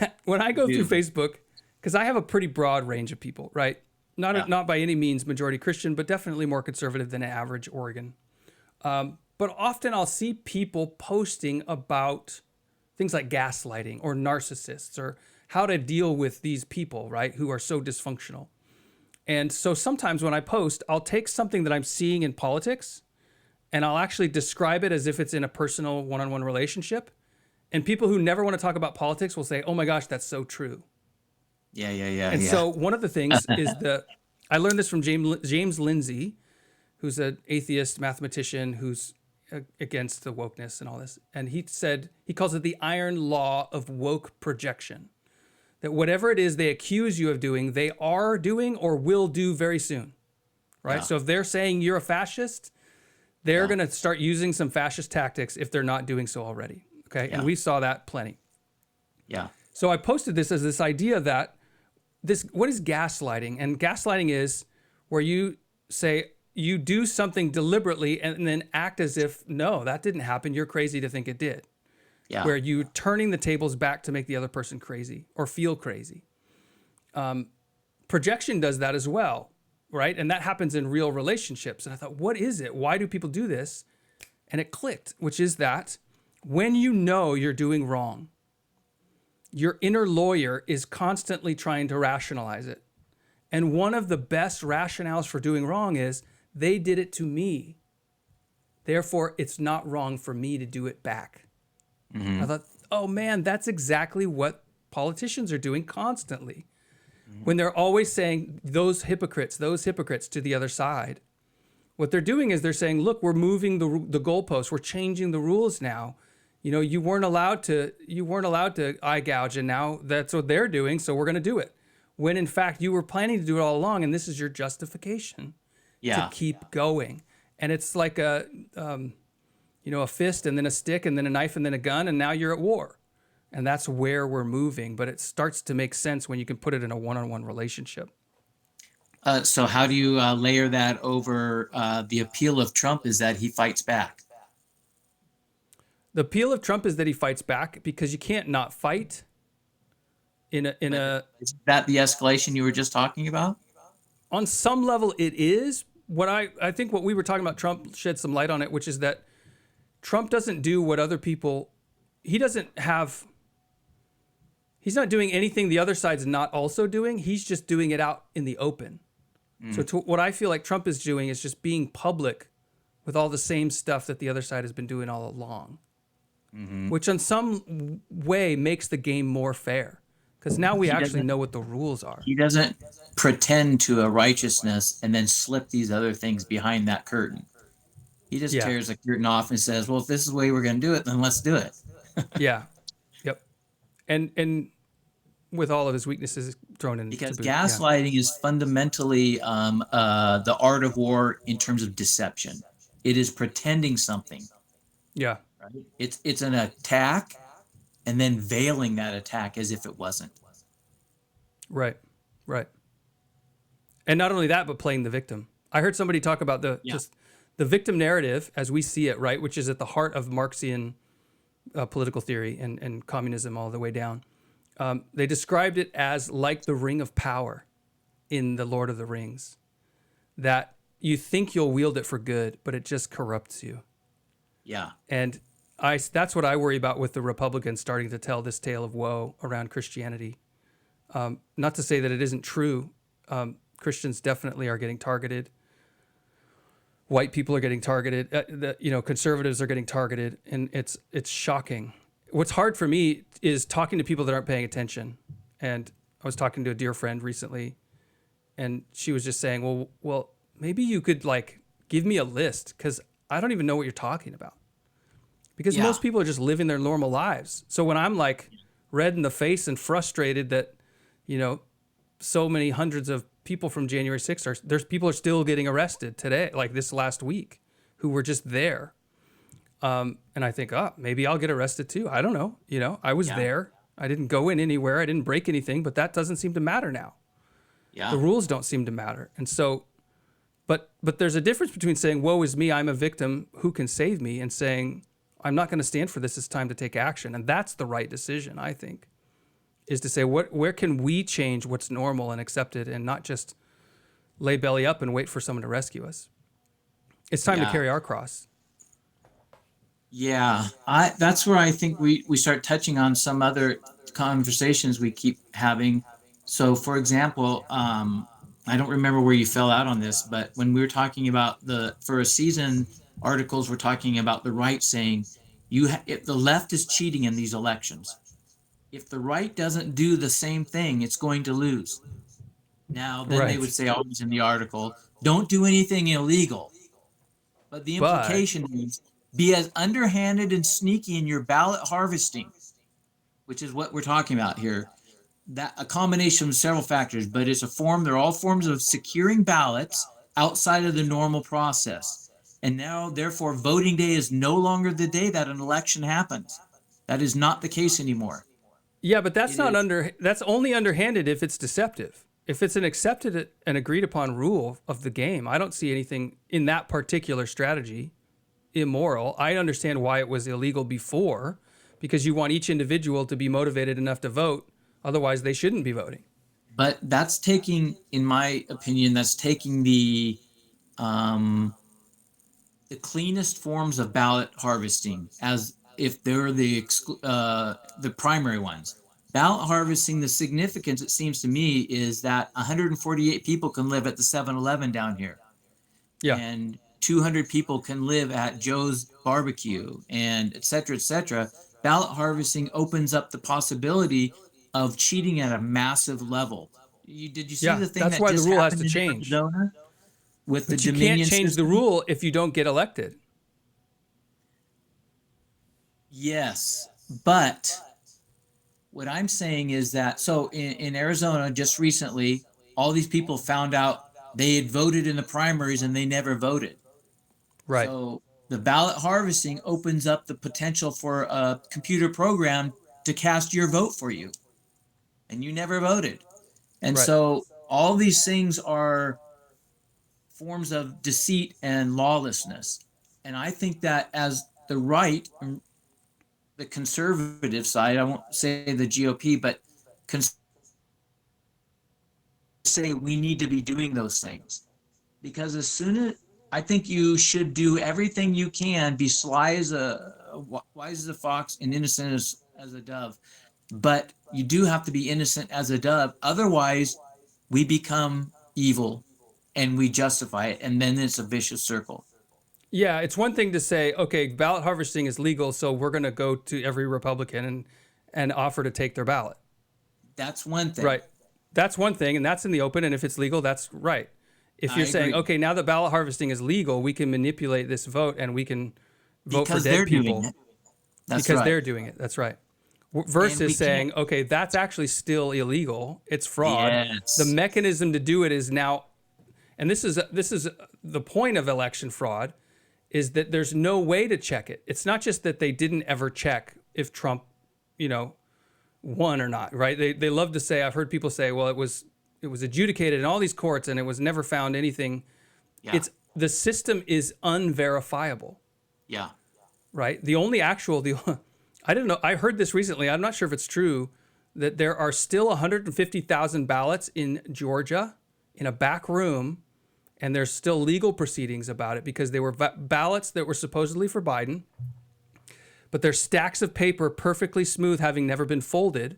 I go through Facebook, because I have a pretty broad range of people, right? Not by any means majority Christian, but definitely more conservative than average Oregon. But often I'll see people posting about things like gaslighting or narcissists or how to deal with these people, right, who are so dysfunctional. And so sometimes when I post, I'll take something that I'm seeing in politics and I'll actually describe it as if it's in a personal one-on-one relationship. And people who never want to talk about politics will say, oh my gosh, that's so true. Yeah. And so one of the things is I learned this from James Lindsay, who's an atheist mathematician who's against the wokeness and all this. And he calls it the iron law of woke projection, that whatever it is they accuse you of doing, they are doing or will do very soon, right? Yeah. So if they're saying you're a fascist, they're going to start using some fascist tactics if they're not doing so already, okay? Yeah. And we saw that plenty. Yeah. So I posted this as this idea that what is gaslighting? And gaslighting is where you say you do something deliberately and then act as if, no, that didn't happen. You're crazy to think it did. Yeah. Where you turning the tables back to make the other person crazy or feel crazy. Projection does that as well, right? And that happens in real relationships. And I thought, what is it? Why do people do this? And it clicked, which is that when you know you're doing wrong, your inner lawyer is constantly trying to rationalize it. And one of the best rationales for doing wrong is they did it to me. Therefore, it's not wrong for me to do it back. Mm-hmm. I thought, oh man, that's exactly what politicians are doing constantly. Mm-hmm. When they're always saying those hypocrites to the other side. What they're doing is they're saying, look, we're moving the goalposts. We're changing the rules now. You weren't allowed to eye gouge, and now that's what they're doing, so we're going to do it. When in fact you were planning to do it all along, and this is your justification to keep going. And it's like a fist and then a stick and then a knife and then a gun, and now you're at war. And that's where we're moving. But it starts to make sense when you can put it in a one-on-one relationship. So how do you layer that over the appeal of Trump is that he fights back? The appeal of Trump is that he fights back because you can't not fight. Is that the escalation you were just talking about? On some level, it is. I think what we were talking about, Trump shed some light on it, which is that Trump doesn't do what other people. He's not doing anything the other side's not also doing. He's just doing it out in the open. So what I feel like Trump is doing is just being public with all the same stuff that the other side has been doing all along. Mm-hmm. Which in some way makes the game more fair because now we actually know what the rules are. He doesn't pretend to a righteousness and then slip these other things behind that curtain. He just tears the curtain off and says, well, if this is the way we're going to do it, then let's do it. Yeah. Yep. And with all of his weaknesses thrown in. Because gaslighting is fundamentally the art of war in terms of deception. It is pretending something. Yeah. Right? It's an attack and then veiling that attack as if it wasn't. Right. And not only that, but playing the victim. I heard somebody talk about just the victim narrative as we see it, right, which is at the heart of Marxian, political theory and communism all the way down. They described it as like the ring of power in the Lord of the Rings, that you think you'll wield it for good, but it just corrupts you. Yeah. And that's what I worry about with the Republicans starting to tell this tale of woe around Christianity. Not to say that it isn't true. Christians definitely are getting targeted. White people are getting targeted. Conservatives are getting targeted, and it's shocking. What's hard for me is talking to people that aren't paying attention. And I was talking to a dear friend recently, and she was just saying, well, maybe you could like give me a list, because I don't even know what you're talking about. Because most people are just living their normal lives. So when I'm like red in the face and frustrated that, so many hundreds of people from January 6th people are still getting arrested today, like this last week, who were just there. And I think, maybe I'll get arrested too. I don't know. I was there. I didn't go in anywhere. I didn't break anything, but that doesn't seem to matter now. Yeah. The rules don't seem to matter. And so, but there's a difference between saying, woe is me, I'm a victim, who can save me, and saying, I'm not going to stand for this. It's time to take action. And that's the right decision, I think, is to say, where can we change what's normal and accepted, and not just lay belly up and wait for someone to rescue us. It's time to carry our cross. Yeah, that's where I think we start touching on some other conversations we keep having. So, for example, I don't remember where you fell out on this, but when we were talking about for a season, articles were talking about the right saying, if the left is cheating in these elections, if the right doesn't do the same thing, it's going to lose. Now, then they would say always in the article, don't do anything illegal. But the implication is be as underhanded and sneaky in your ballot harvesting, which is what we're talking about here. That a combination of several factors, but they're all forms of securing ballots outside of the normal process. And now, therefore, voting day is no longer the day that an election happens. That is not the case anymore. Yeah, but that's that's only underhanded if it's deceptive. If it's an accepted and agreed upon rule of the game, I don't see anything in that particular strategy immoral. I understand why it was illegal before, because you want each individual to be motivated enough to vote. Otherwise, they shouldn't be voting. But that's taking, in my opinion, the cleanest forms of ballot harvesting, as if they're the primary ones. Ballot harvesting, the significance, it seems to me, is that 148 people can live at the 7-Eleven down here. Yeah. And 200 people can live at Joe's Barbecue, and et cetera, et cetera. Ballot harvesting opens up the possibility of cheating at a massive level. Did you see the thing that's that why just the rule has happened to in change. Arizona with But the you Dominion can't change system? the rule if you don't get elected. Yes, but what I'm saying is that, so in Arizona just recently, all these people found out they had voted in the primaries and they never voted. Right. So the ballot harvesting opens up the potential for a computer program to cast your vote for you, and you never voted. And so all these things are forms of deceit and lawlessness. And I think that as the right, the conservative side, I won't say the GOP, but say we need to be doing those things. Because as soon as, I think you should do everything you can, be wise as a fox and innocent as a dove. But you do have to be innocent as a dove. Otherwise, we become evil and we justify it. And then it's a vicious circle. Yeah, it's one thing to say, okay, ballot harvesting is legal, so we're going to go to every Republican and offer to take their ballot. That's one thing. Right. That's one thing, and that's in the open, and if it's legal, that's right. If you're saying, okay, now that ballot harvesting is legal, we can manipulate this vote and we can vote for dead people. Because they're doing it. That's right. Versus saying, okay, that's actually still illegal. It's fraud. Yes. The mechanism to do it is now, and this is the point of election fraud, is that there's no way to check it. It's not just that they didn't ever check if Trump, won or not, right? They love to say, I've heard people say, well, it was adjudicated in all these courts and it was never found anything. Yeah. The system is unverifiable. Yeah. Right? The only actual, I didn't know. I heard this recently. I'm not sure if it's true that there are still 150,000 ballots in Georgia in a back room, and there's still legal proceedings about it because they were ballots that were supposedly for Biden, but they're stacks of paper perfectly smooth, having never been folded,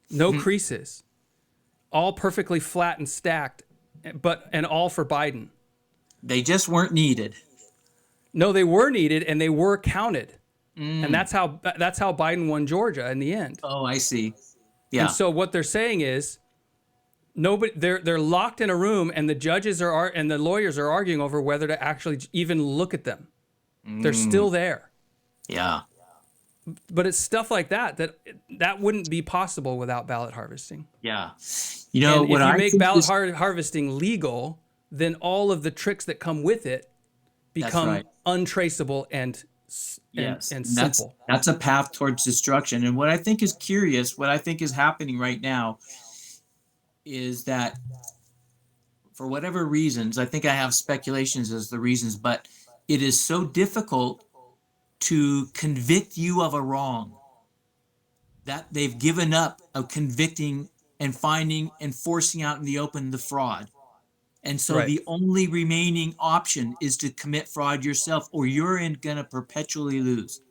no creases, all perfectly flat and stacked, and all for Biden. They just weren't needed. No, they were needed and they were counted. And that's how Biden won Georgia in the end. Oh, I see. Yeah. And so what they're saying is nobody they're locked in a room, and the judges and the lawyers are arguing over whether to actually even look at them. They're still there. Yeah. But it's stuff like that wouldn't be possible without ballot harvesting. Yeah. You know, and if you make ballot harvesting legal, then all of the tricks that come with it become untraceable and simple. That's a path towards destruction. And what I think is curious, what I think is happening right now is that for whatever reasons, I think I have speculations as the reasons, but it is so difficult to convict you of a wrong that they've given up of convicting and finding and forcing out in the open the fraud. And so the only remaining option is to commit fraud yourself, or you're going to perpetually lose.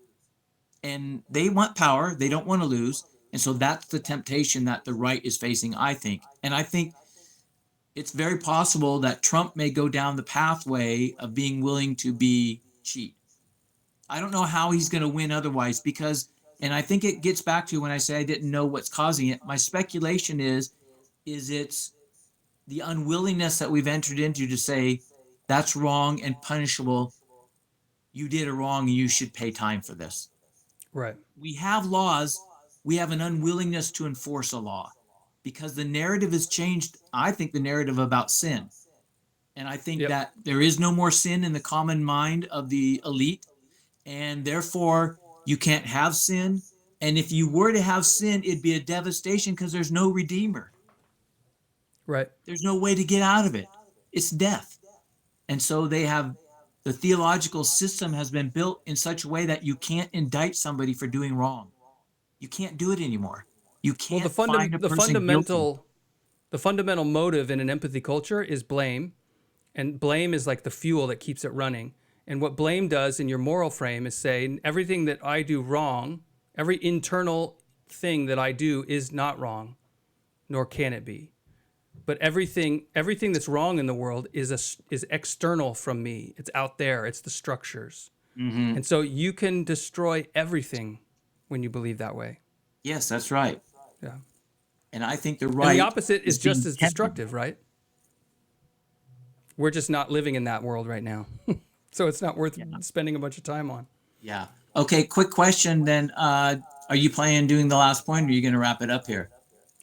And they want power. They don't want to lose. And so that's the temptation that the right is facing, I think. And I think it's very possible that Trump may go down the pathway of being willing to be cheat. I don't know how he's going to win otherwise because, and I think it gets back to when I say I didn't know what's causing it. My speculation is it's the unwillingness that we've entered into to say that's wrong and punishable. You did it wrong and you should pay time for this. Right. We have laws. We have an unwillingness to enforce a law because the narrative has changed. I think the narrative about sin. And I think that there is no more sin in the common mind of the elite. And therefore, you can't have sin. And if you were to have sin, it'd be a devastation because there's no redeemer. Right. There's no way to get out of it. It's death. And so the theological system has been built in such a way that you can't indict somebody for doing wrong. You can't do it anymore. You can't find a person guilty. The fundamental motive in an empathy culture is blame. And blame is like the fuel that keeps it running. And what blame does in your moral frame is say everything that I do wrong, every internal thing that I do is not wrong, nor can it be. But everything that's wrong in the world is external from me. It's out there. It's the structures. Mm-hmm. And so you can destroy everything when you believe that way. Yes, that's right. Yeah. And I think And the opposite is just as destructive, right? We're just not living in that world right now. So it's not worth spending a bunch of time on. Yeah. Okay, quick question then. Are you planning on doing the last point, or are you going to wrap it up here?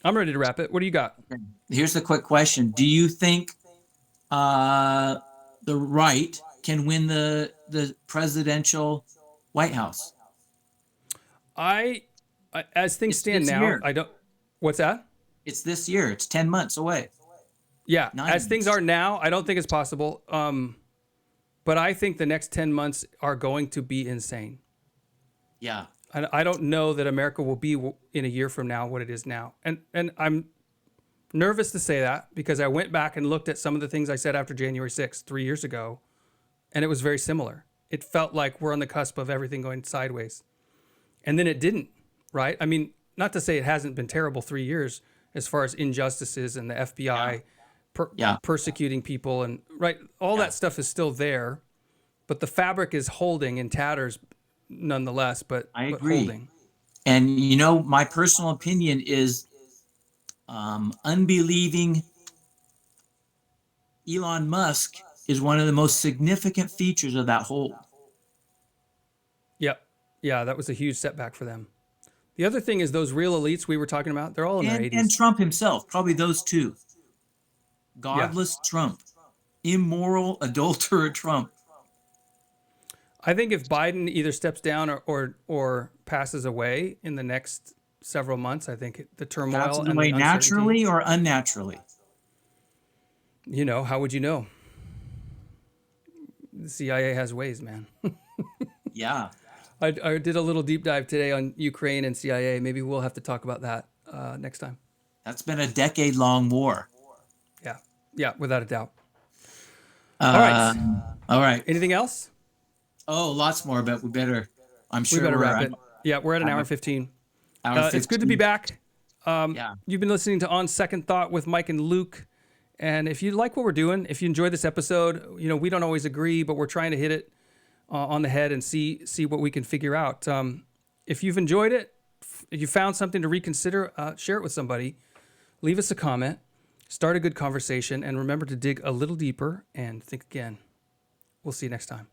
I'm ready to wrap it. What do you got? Here's the quick question. Do you think the right can win the presidential White House? As things stand now, I don't. What's that? It's this year. It's 10 months away. Yeah. As things are now, I don't think it's possible. But I think the next 10 months are going to be insane. Yeah. I don't know that America will be in a year from now what it is now. And I'm nervous to say that because I went back and looked at some of the things I said after January 6th, 3 years ago, and it was very similar. It felt like we're on the cusp of everything going sideways. And then it didn't, right? I mean, not to say it hasn't been terrible 3 years as far as injustices and the FBI persecuting people and all that stuff is still there, but the fabric is holding in tatters nonetheless, but I agree. Holding. And you know, my personal opinion is unbelieving Elon Musk is one of the most significant features of that hold. Yep. Yeah, that was a huge setback for them. The other thing is those real elites we were talking about, they're all in their 80s. And Trump himself, probably those two. Godless Trump. Immoral adulterer Trump. I think if Biden either steps down or passes away in the next several months, I think the turmoil passes and away the naturally or unnaturally? You know, how would you know? The CIA has ways, man. Yeah. I did a little deep dive today on Ukraine and CIA. Maybe we'll have to talk about that next time. That's been a decade-long war. Yeah. Yeah, without a doubt. All right. All right. Anything else? Oh, lots more, but we better. I'm We sure better we're wrap it. Yeah, we're at an hour and 15. hour It's good to be 15. back. Yeah. You've been listening to On Second Thought with Mike and Luke. And if you like what we're doing, if you enjoy this episode, we don't always agree, but we're trying to hit it on the head and see what we can figure out. If you've enjoyed it, if you found something to reconsider, share it with somebody. Leave us a comment. Start a good conversation. And remember to dig a little deeper and think again. We'll see you next time.